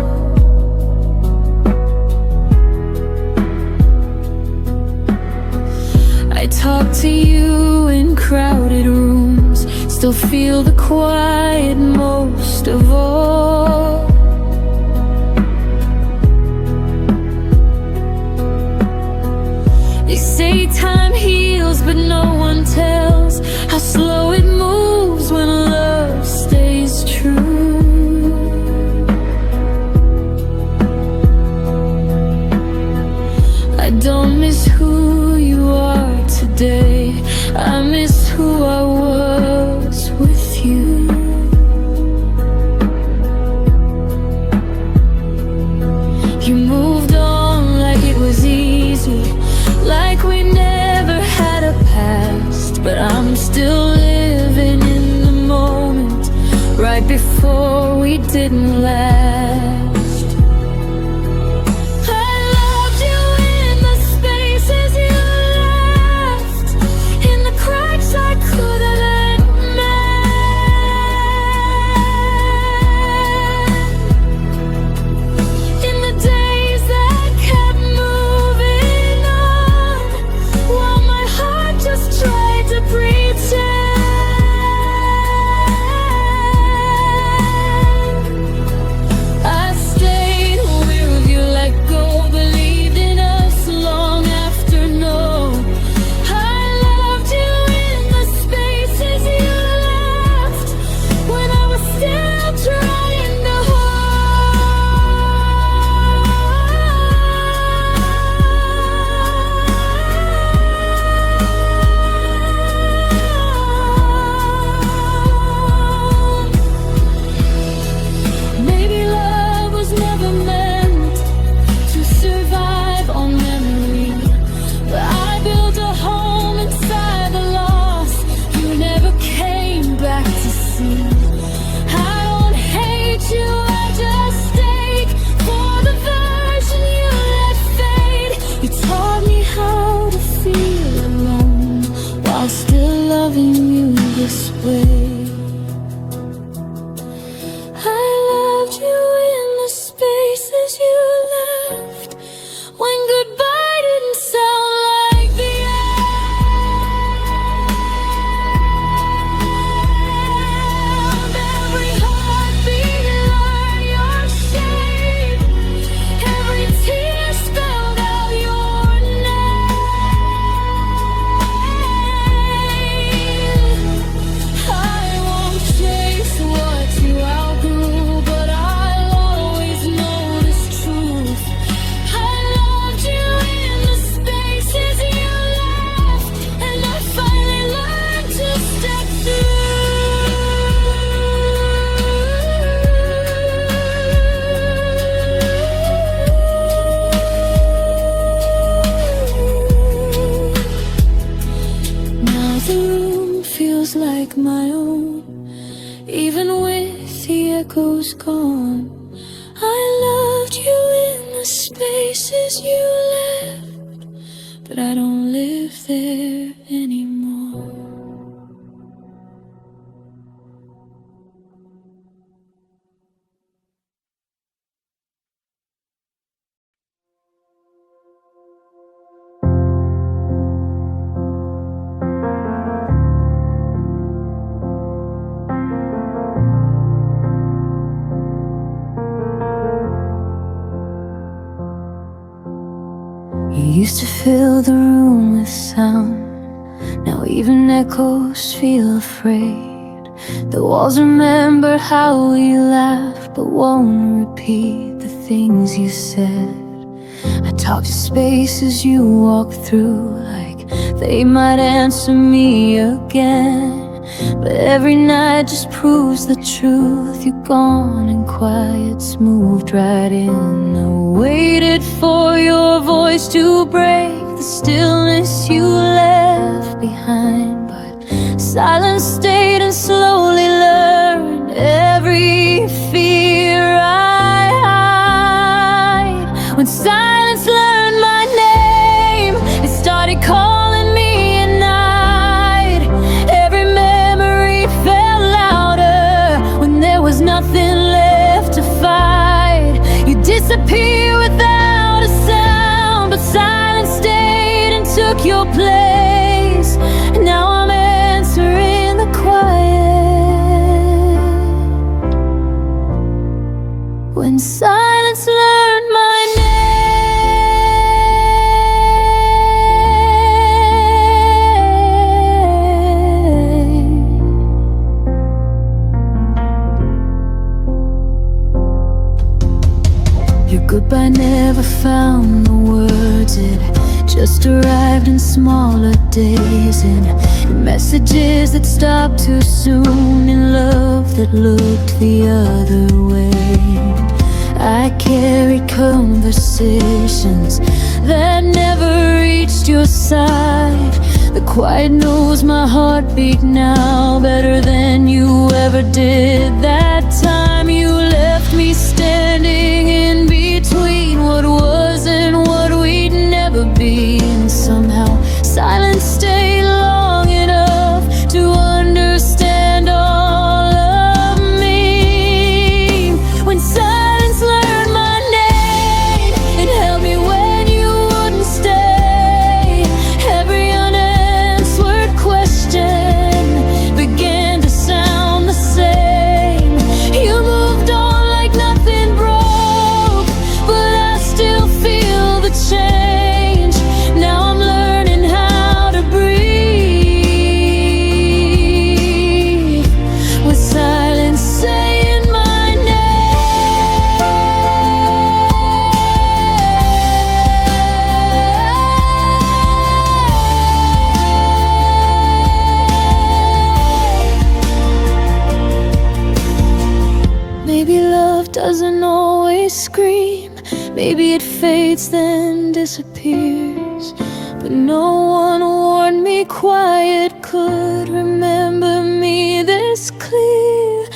I talk to you in crowded rooms, still feel the quiet most of all. They say time heals, but no one tells how slow it moves when love stays true. I don't miss who you are today, I miss who I was with you. You moved on like it was easy, like we never had a past, but I'm still living in the moment, right before we didn't last. I loved you in the spaces you left, in the cracks I could have met, in the days that kept moving on, while my heart just tried to pretend. I stayed with you, let go, believed in us long after no. I loved you in the spaces you left when I was still trying to hold. Maybe love was never meant to survive on memory, but I built a home inside the loss you never came back to see. I don't hate you, I just ache for the version you let fade. You taught me how to feel alone while still loving you this way. I loved you in the spaces you left when goodbye didn't sound like the end. Every heartbeat learned your shape, every tear spelled echo's gone. I loved you in the spaces you left, but I don't live there anymore. You used to fill the room with sound. Now even echoes feel afraid. The walls remember how we laughed, but won't repeat the things you said. I talk to spaces you walk through, like they might answer me again. But every night just proves the truth. You're gone and quiet's moved right in. I waited for your voice to break the stillness you left behind, but silence stayed and slowly learned every fear I hide. When silence learned my name, it started calling me at night. Every memory fell louder when there was nothing left to fight. You disappear without a sound, but silence stayed and took your place. And now I'm answering the quiet. When silence learned my name. Your goodbye never found the words. It just arrived in smaller days, in messages that stopped too soon, in love that looked the other way. I carried conversations that never reached your side. The quiet knows my heartbeat now better than you ever did that time. You left me standing in between what was and what we'd never be. And somehow silence stayed long enough to understand all of me. When silence learned my name, it held me when you wouldn't stay. Every unanswered question began to sound the same. You moved on like nothing broke, but I still feel the change. Now I'm learning how to breathe with silence saying my name. Maybe love doesn't always scream. Maybe it fades then disappears. But no one warned me quiet could remember me this clear.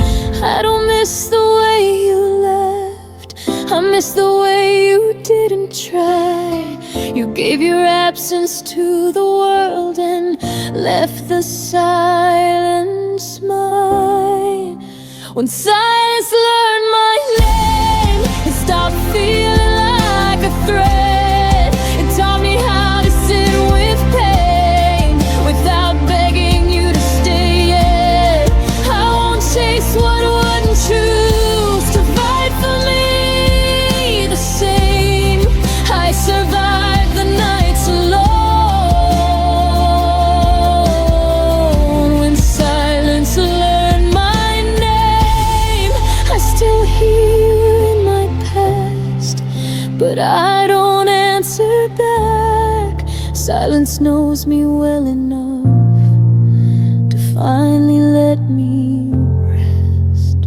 I don't miss the way you left. I miss the way you didn't try. You gave your absence to the world and left the silence mine. When silence learned my name, it stopped feeling like a threat. It taught me how to sit with pain without begging you to stay yet. I won't chase what wouldn't choose to fight for me the same. I survived the nights alone. When silence learned my name, I still hear in my past, but I don't answer back. Silence knows me well enough to finally let me rest.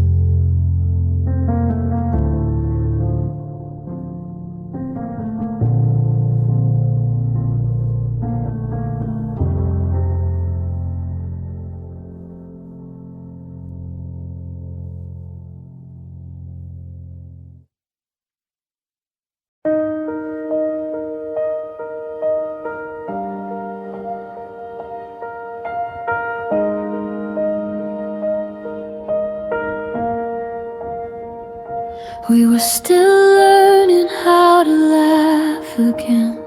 We were still learning how to laugh again,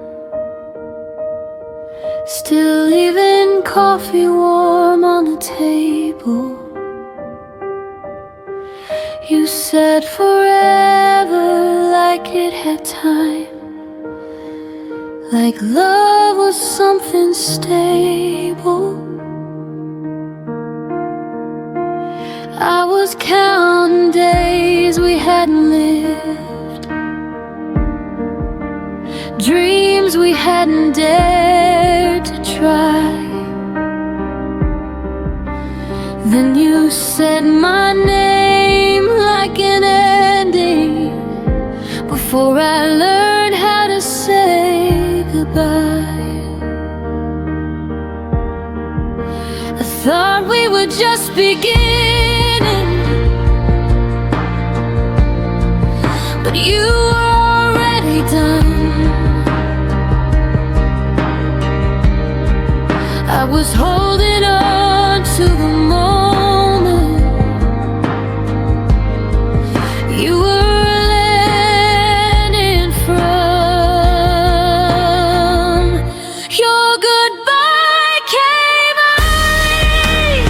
still leaving coffee warm on the table. You said forever like it had time, like love was something stable. I was counting days we hadn't lived, dreams we hadn't dared to try. Then you said my name like an ending, before I learned how to say goodbye. I thought we were just beginning, but you were already done. I was holding on to the moment you were landing from. Your goodbye came early,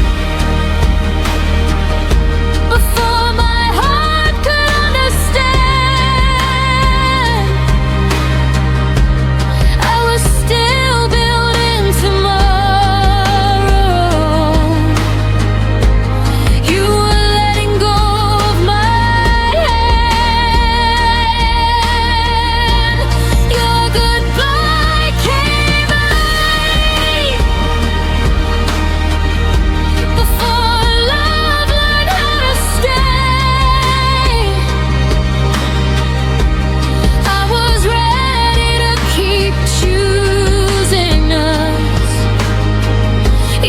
before my heart could understand. I was still building tomorrow. You were letting go of my hand. Your goodbye came early, before love learned how to stay. I was ready to keep choosing us.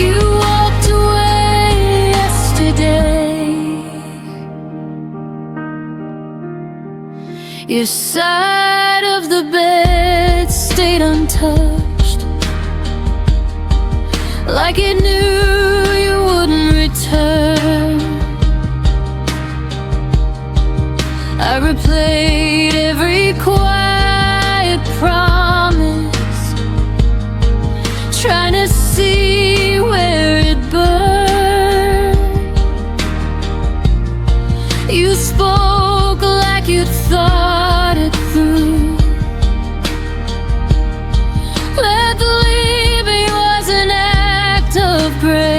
You walked away yesterday. Your side of the bed stayed untouched, like it knew you wouldn't return. I replayed every quiet promise, trying to see where it burned. You spoke like you'd thought it through. Let the leaving was an act of grace.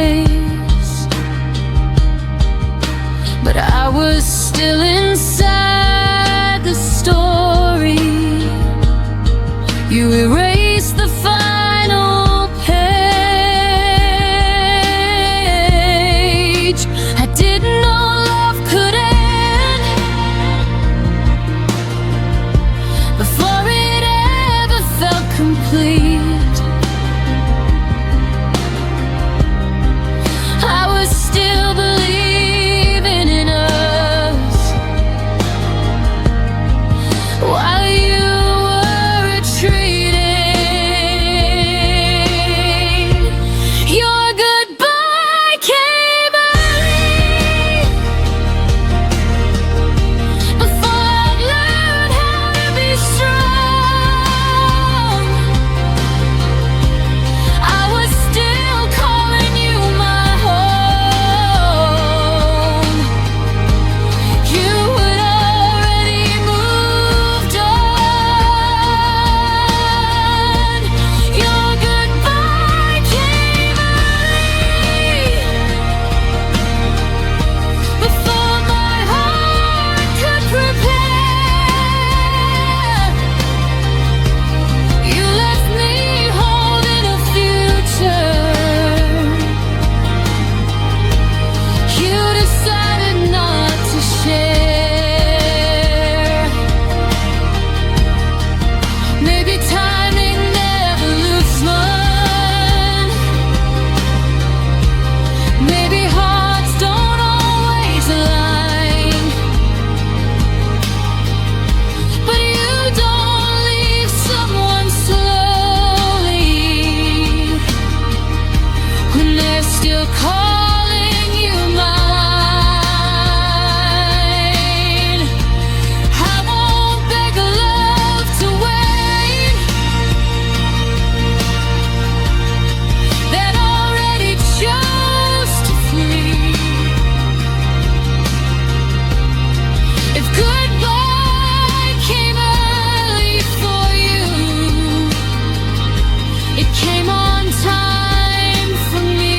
came on time for me.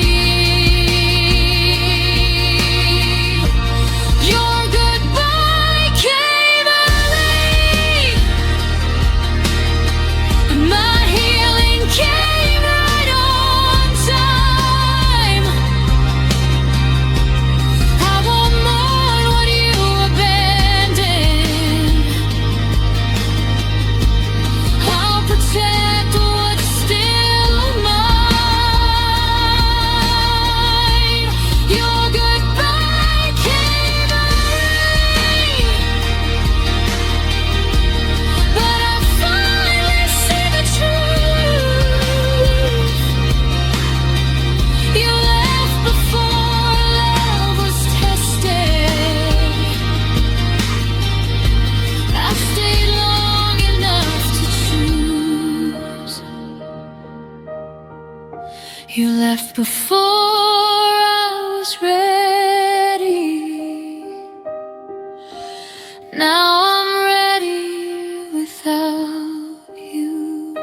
Your goodbye came early, but my healing came right on time. I won't mourn what you abandoned. I'll protect what's still mine. Your goodbye came early, but I finally see the truth. You left before love was tested. I stayed long enough to choose. You left before I was ready. Now I'm ready without you.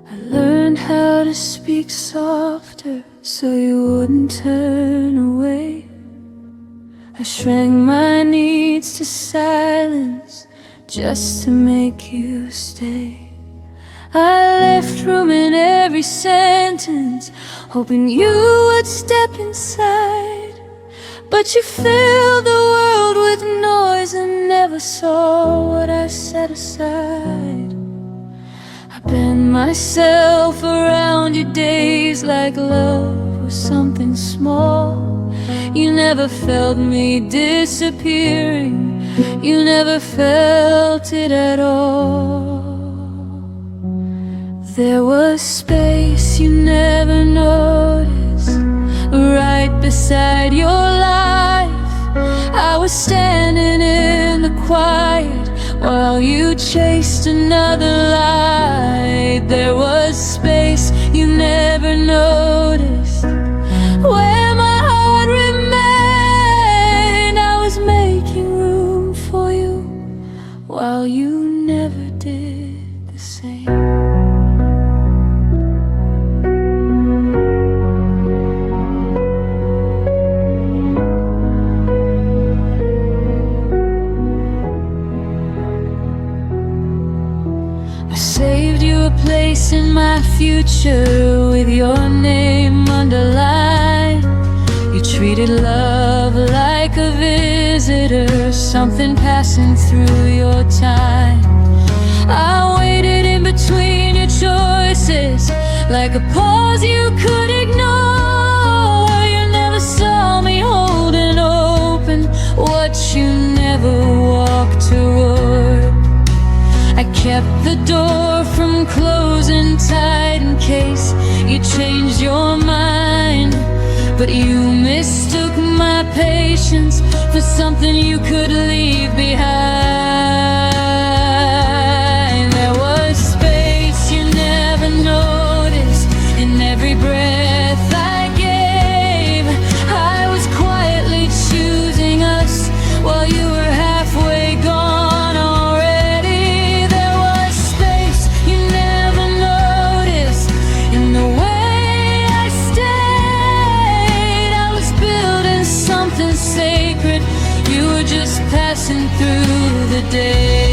I learned how to speak softer so you wouldn't turn away. I shrank my needs to silence just to make you stay. I left room in every sentence, hoping you would step inside. But you filled the world with noise and never saw what I set aside. I bend myself around your days like love was something small. You never felt me disappearing, you never felt it at all. There was space you never noticed, right beside your life. I was standing in the quiet while you chased another light. There was space you never noticed, where my heart remained. I was making room for you while you never did the same. Saved you a place in my future with your name underlined. You treated love like a visitor, something passing through your time. I waited in between your choices like a pause you could ignore. You never saw me holding open what you never walked toward. I kept the door from closing tight in case you changed your mind. But you mistook my patience for something you could leave behind. There was space you never noticed in every breath I gave. I was quietly choosing us while you were halfway gone. Sacred, you were just passing through the days.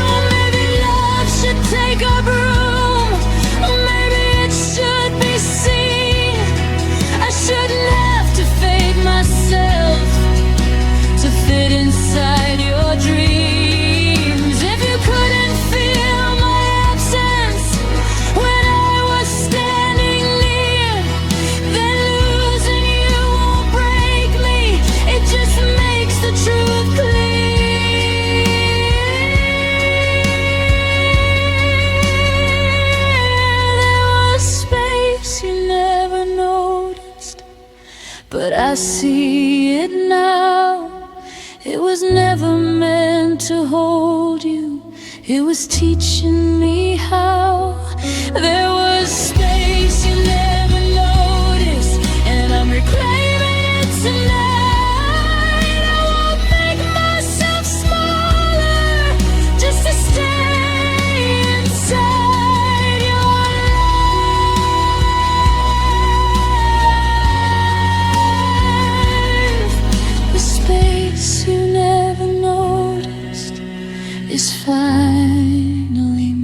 Oh, maybe love should take up room, or maybe it should be seen. I shouldn't have to fake myself to fit inside your dreams. If you couldn't feel my but I see it now. It was never meant to hold you, it was teaching me how. There was space you never noticed, and I'm reclaiming it tonight. I won't make myself smaller just to stay inside your life. The space you never noticed is finally mine.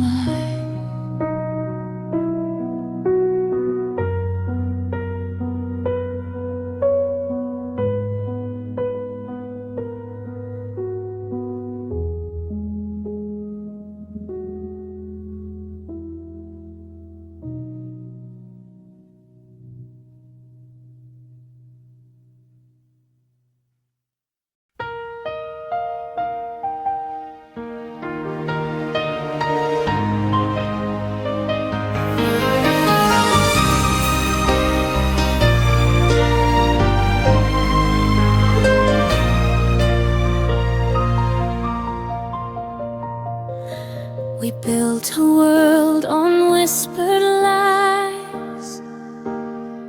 We built a world on whispered lies,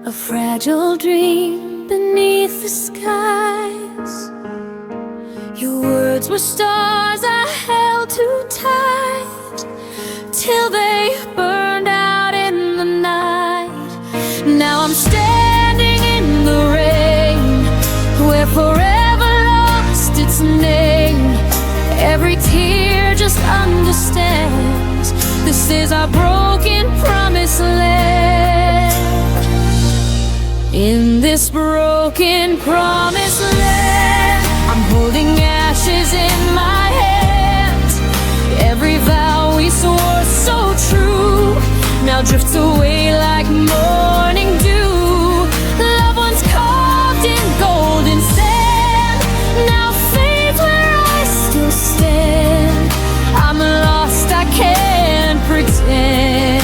a fragile dream beneath the skies. Your words were stars I held too tight, till they burned out in the night. Now I'm standing in the rain, where forever lost its name. Every tear just understands this is our broken promised land. In this broken promised land, I'm holding ashes in my hands. Every vow we swore so true now drifts away like morning dew. Loved ones carved in golden sand, now fades where I still stand. I'm lost, I can't pretend.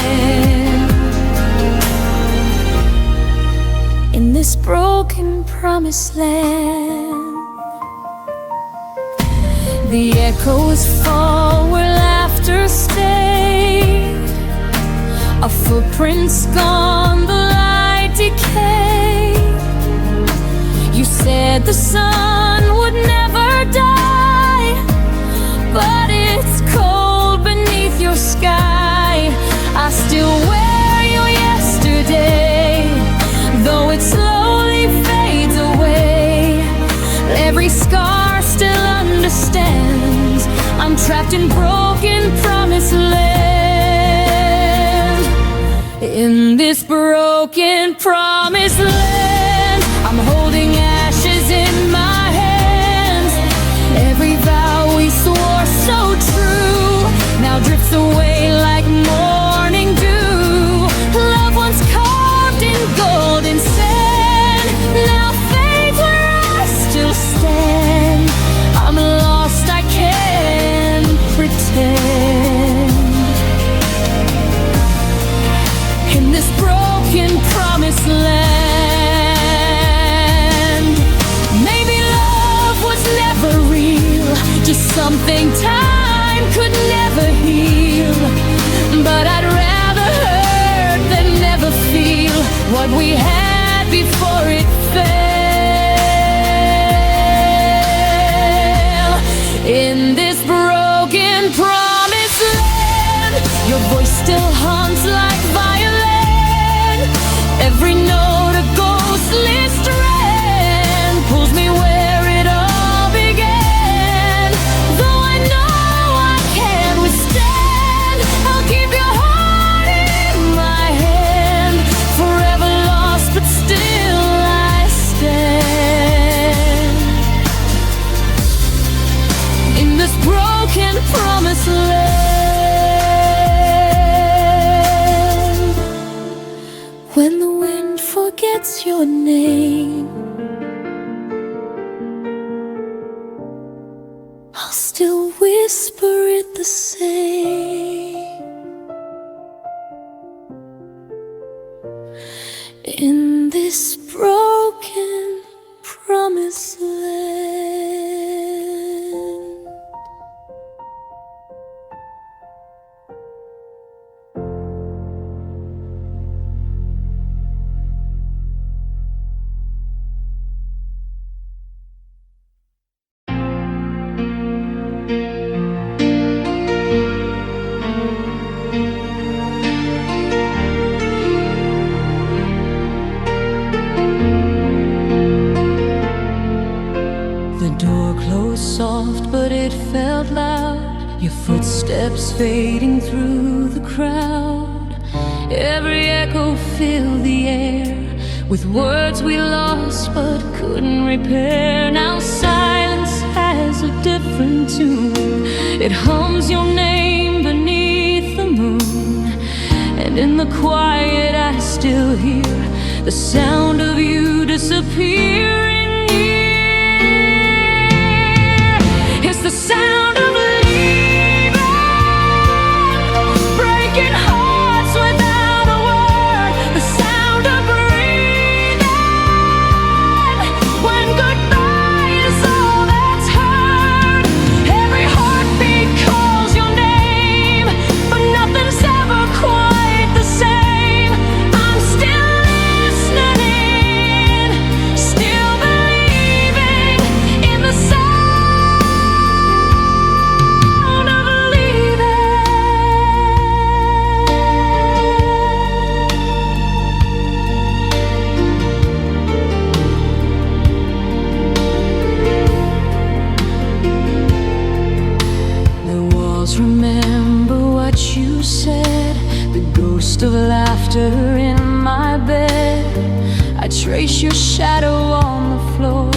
In this broken promised land, the echoes fall where laughter stayed. Our footprints gone, the light decayed. You said the sun would never die, but it's cold beneath your sky. I still wear you yesterday, though it slowly fades away. Every scar still understands I'm trapped in broken promised land. In this broken promised land, I'm holding ashes in my hands. Every vow we swore so true now drifts away like morning dew. Loved ones carved in golden sand now fades where I still stand. I'm lost, I can't pretend. In this broken promised land, maybe love was never real, just something time could never heal. But I'd rather hurt than never feel what we had before it fell. In this broken promised land, your voice still haunts like violin. Every note a ghostly strand pulls me where it all began. Though I know I can't withstand, I'll keep your heart in my hand. Forever lost, but still I stand. In this broken promised land, when the wind forgets your name, I'll still whisper it the same. In this broken out loud, your footsteps fading through the crowd. Every echo filled the air with words we lost but couldn't repair. Now silence has a different tune. It hums your name beneath the moon, and in the quiet I still hear the sound of you disappearing near. It's the sound of leaving, breaking hearts without a word. The sound of breathing when goodbye is all that's heard. Every heartbeat calls your name, but nothing's ever quite the same. I'm still listening, still believing in the sound of leaving. The walls remember what you said, the ghost of laughter in my bed. I trace your shadow on the floor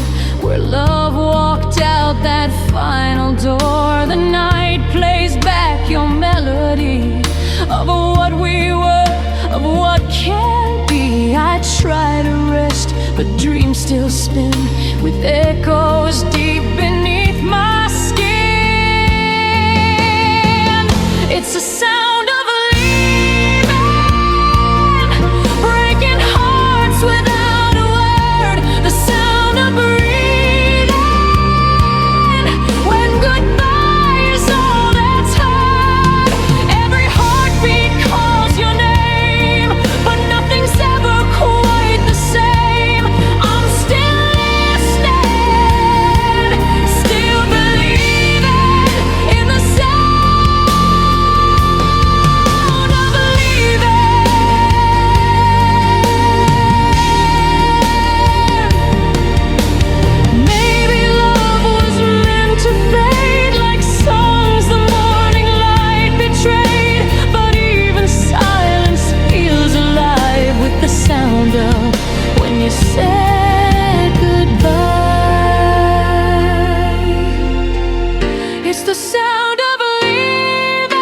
where love walked out that final door. The night plays back your melody of what we were, of what can be. I try to rest, but dreams still spin with echoes deep beneath my skin. It's a sound of leaving, breaking hearts without a word. The sound of breathing when goodbye is all that's heard. Every heartbeat calls your name, but nothing's ever quite the same. I'm still listening, still believing in the sound of leaving. Maybe love was meant to fade like songs the morning light betrayed, but even silence feels alive with the sound of when you said goodbye. It's the sound of leaving,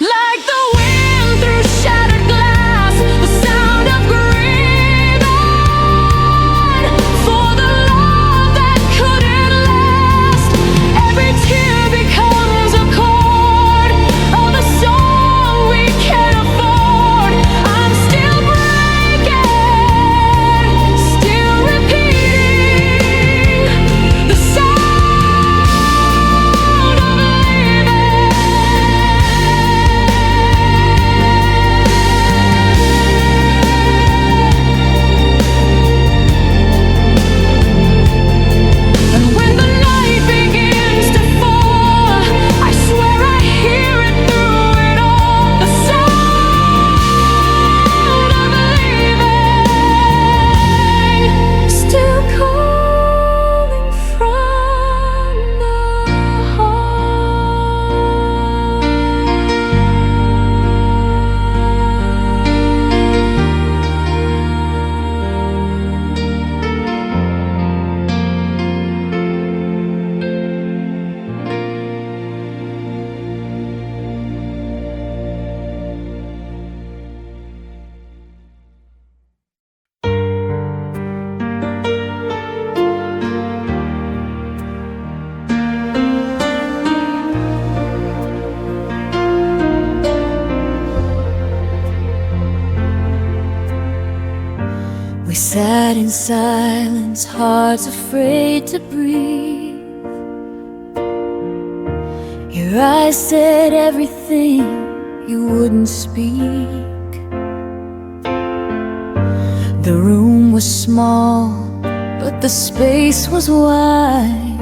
like the wind through shattered glass. The sound of grieving for the love that couldn't last. Every tear becomes a chord of a song we can't afford. I'm still breaking, still repeating the sound of leaving. And when the night begins to fall, I swear I hear it through it all. The sound of leaving, still calling from the heart. We sat in silence, hearts afraid to breathe. Your eyes said everything you wouldn't speak. The room was small, but the space was wide.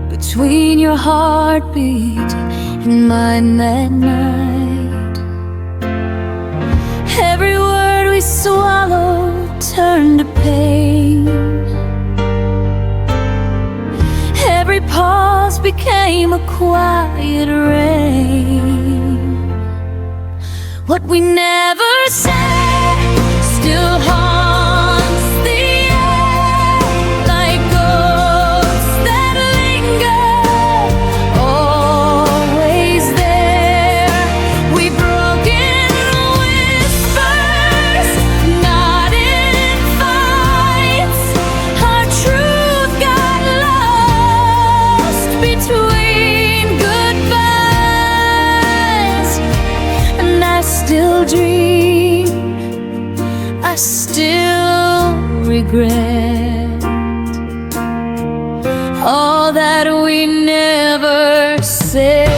Between your heartbeat and mine that night, every word we swallowed turned to pain. almost became a quiet rain. What we never said still haunts the air like ghosts that linger, always there. We've broken whispers, not in fights. Our truth got lost between goodbyes, and I still dream, I still regret all that we never said.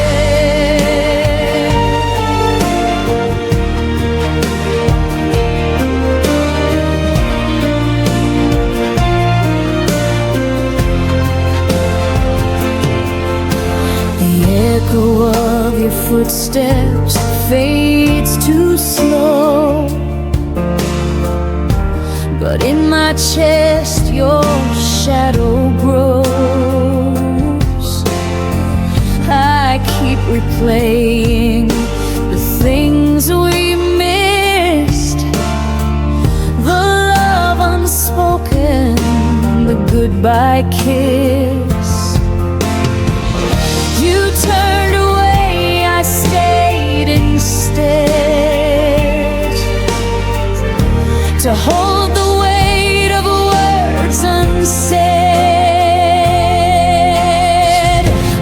The echo of your footsteps fades too slow, but in my chest your shadow grows. I keep replaying the things we missed, the love unspoken, the goodbye kiss. You turned away, I stayed instead to hold the weight of words unsaid.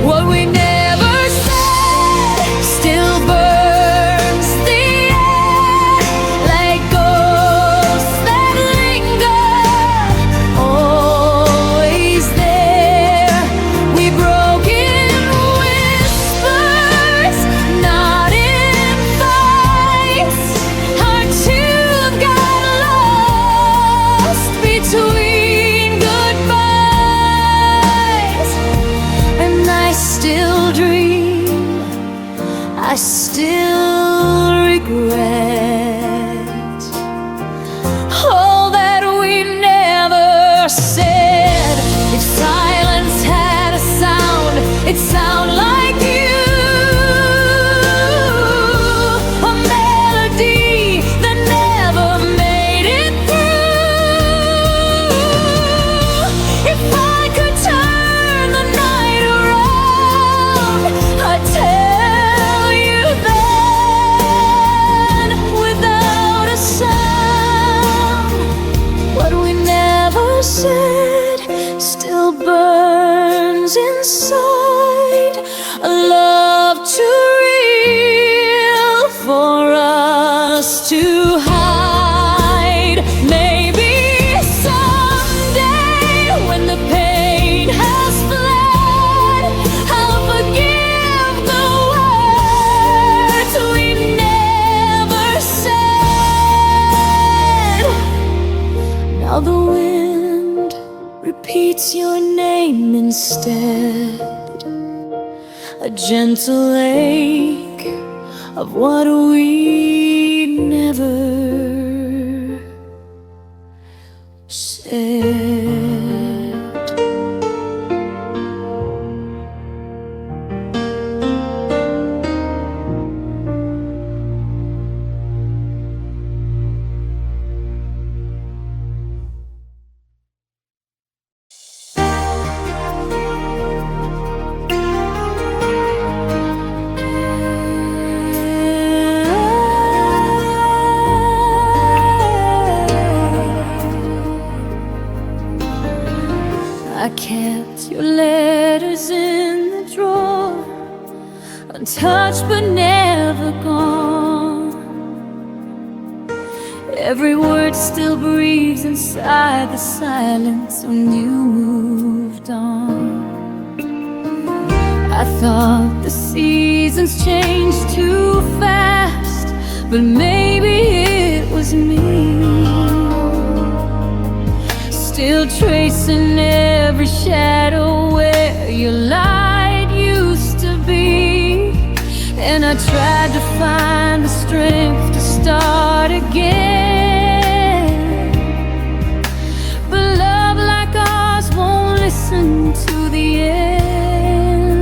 What we never said still burns the air like ghosts that linger, always there. We've broken whispers, not in fights. Our tooth got lost between goodbyes, and I still dream, I still regret all that we never said. If silence had a sound, it'd sound like you, a melody that never made it through. If I could turn the night around, I'd tell you then, without a sound. What we never said still burns inside, a love too real for us to hide. Maybe someday when the pain has fled, I'll forgive the words we never said. Now the wind repeats your name instead, a gentle ache of what we never said. I kept your letters in the drawer, untouched but never gone. Every word still breathes inside the silence when you moved on. I thought the seasons changed too fast, but maybe it was me, still tracing every shadow where your light used to be. And I tried to find the strength to start again, but love like ours won't listen to the end.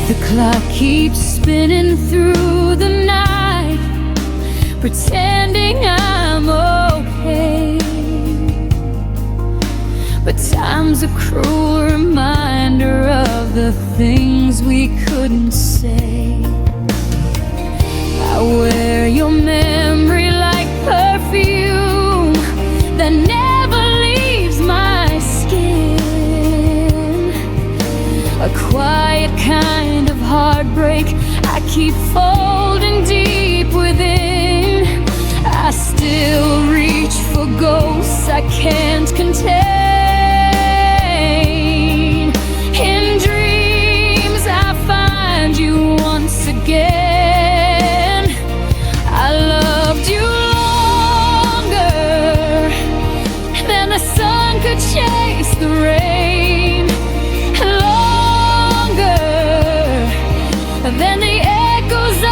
The clock keeps spinning through the night, pretending I'm okay. But time's a cruel reminder of the things we couldn't say. I wear your memory like perfume that never leaves my skin. A quiet kind of heartbreak I keep folding deep within. I still reach for ghosts I can't contain. In dreams I find you once again. I loved you longer than the sun could chase the rain, longer than the echoes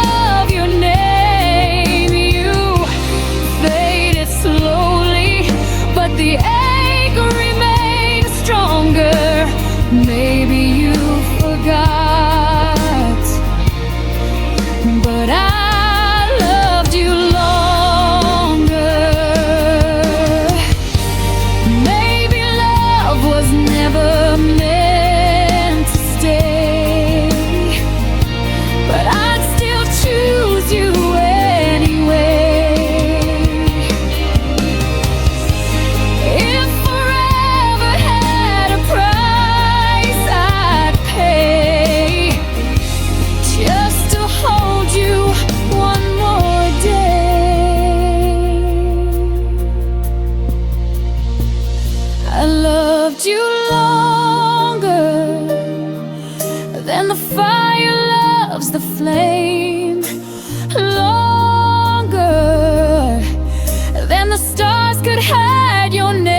of your name. You faded slowly, but the ache remains stronger. Maybe you forgot, but I loved you longer. Maybe love was never meant to stay, but I'd still choose you anyway. If forever had a price I'd pay just to hold you one more day. I loved you longer than the fire loves the flame, longer than the stars could hide your name.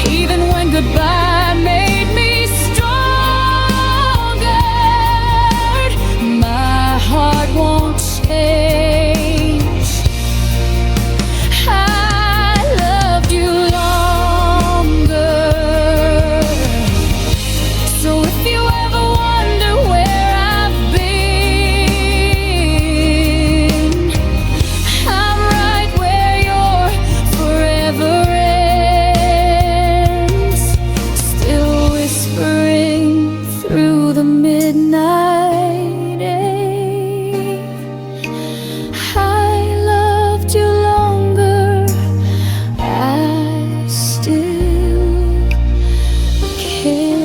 Even when goodbye made me stronger, my heart won't change. I loved you longer. So if you ever wonder where I've been, I'm right where your forever ends. Still whispering through the midnight ave. I loved you longer. I still care.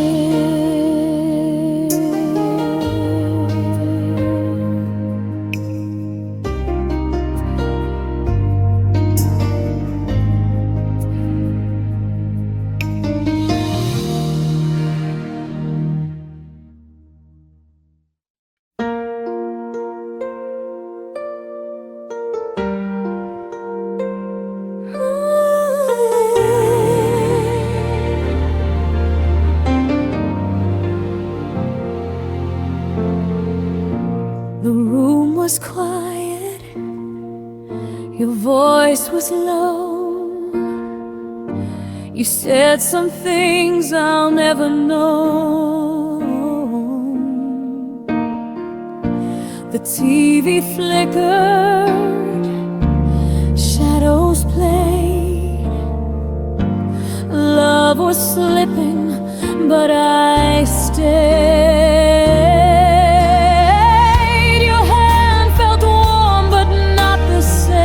The room was quiet, your voice was low. You said some things I'll never know. The TV flickered, shadows played. Love was slipping, but I stayed. Your hand felt warm, but not the same.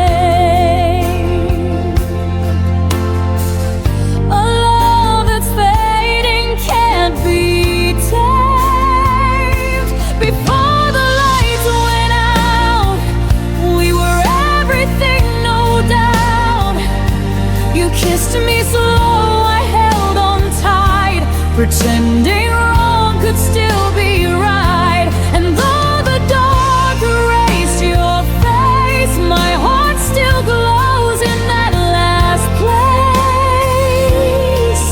A love that's fading can't be tamed. Before the lights went out, we were everything, no doubt. You kissed me slow, I held on tight, pretending wrong could still be right. And though the dark erased your face, my heart still glows in that last place.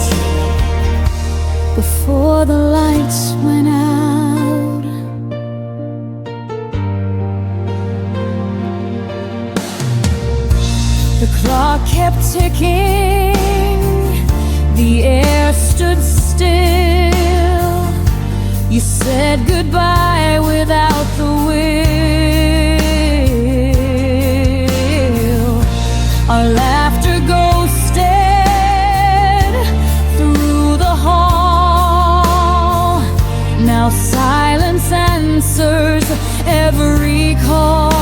Before the lights went out, the clock kept ticking, the air stood still. every call.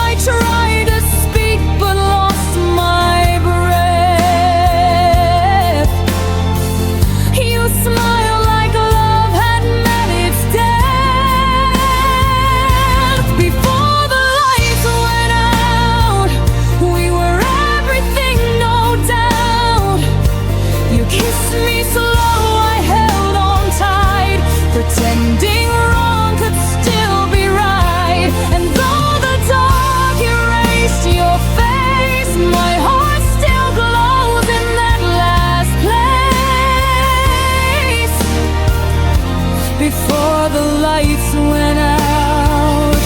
I tried to speak but lost my breath. You smiled like love had met its death. Before the lights went out, we were everything, no doubt. You kissed me slow, I held on tight, pretending wrong could still be right. And though the dark erased your face, my heart still glows in that last place. Before the lights went out,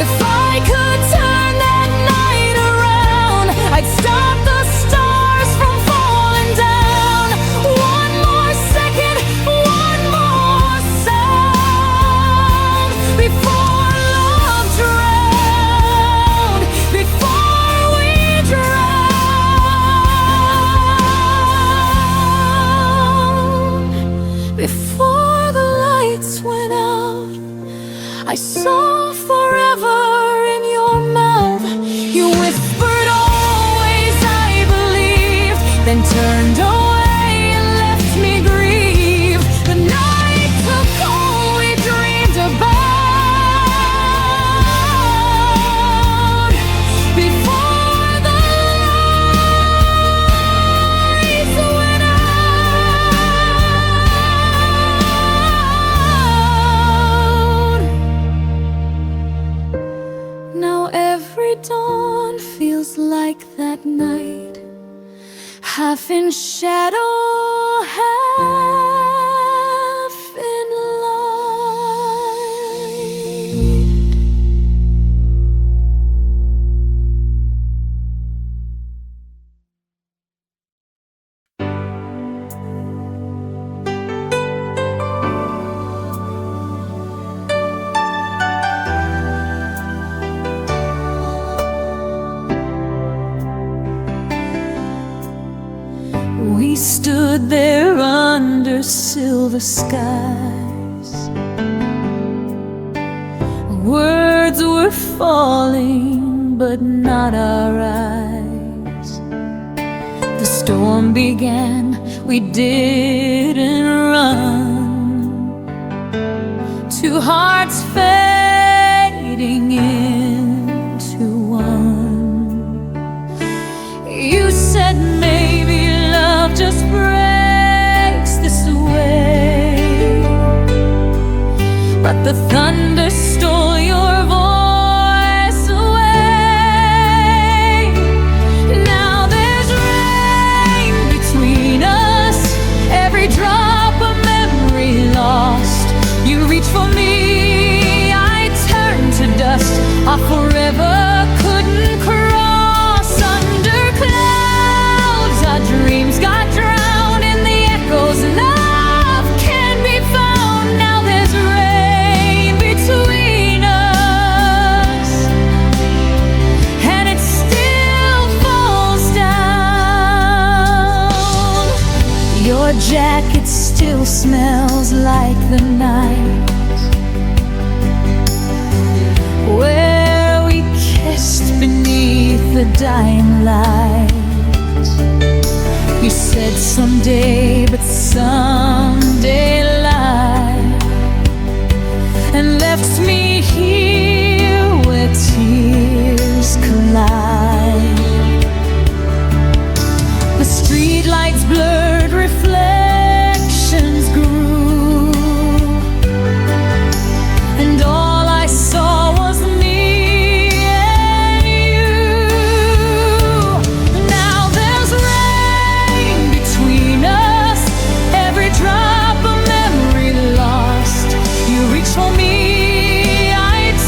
if I could turn that night around, I'd stop the stars from falling down. One more second, one more sound, before love drowned, before we drowned. Before the lights went out, I saw forever in your mouth. You whispered always, I believed, then turned away and left me grieve. The night took all we dreamed about. Before the lights went out. Now every dawn feels like that night, half in shadow, half in light. We stood there under silver skies. Words were falling, but not our eyes. The storm began, we didn't run. Two hearts fading into one. You said maybe love just breaks this way, but the thunder stole your voice away. Now there's rain between us, every drop a memory lost. You reach for me, I turn to dust. Our forever couldn't cross under clouds. Our dreams got drowned in the echoes. Love can't be found. Now there's rain between us, and it still falls down. Your jacket still smells like the night where we kissed beneath the dying light. You said someday, but someday lied, and left me here where tears collide. The streetlights blurred, reflections grew, and all I saw was me and you. Now there's rain between us, every drop a memory lost. You reach for me, I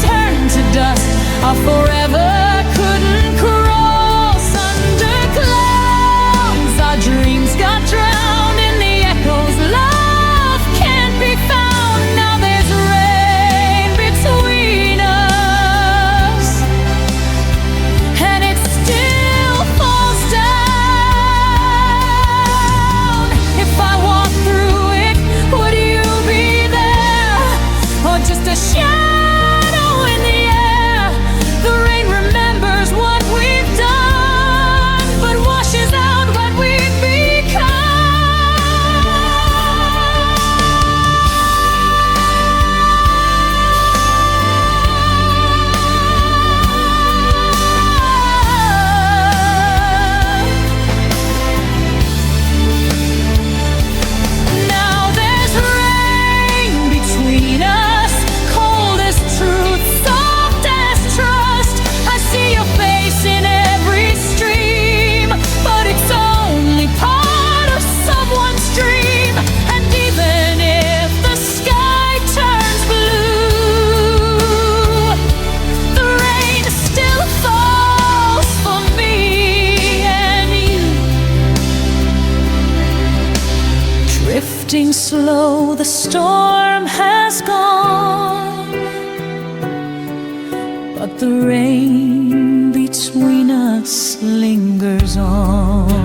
turn to dust. Our forever couldn't cross under clouds. Our dreams got drifting slow, the storm has gone, but the rain between us lingers on.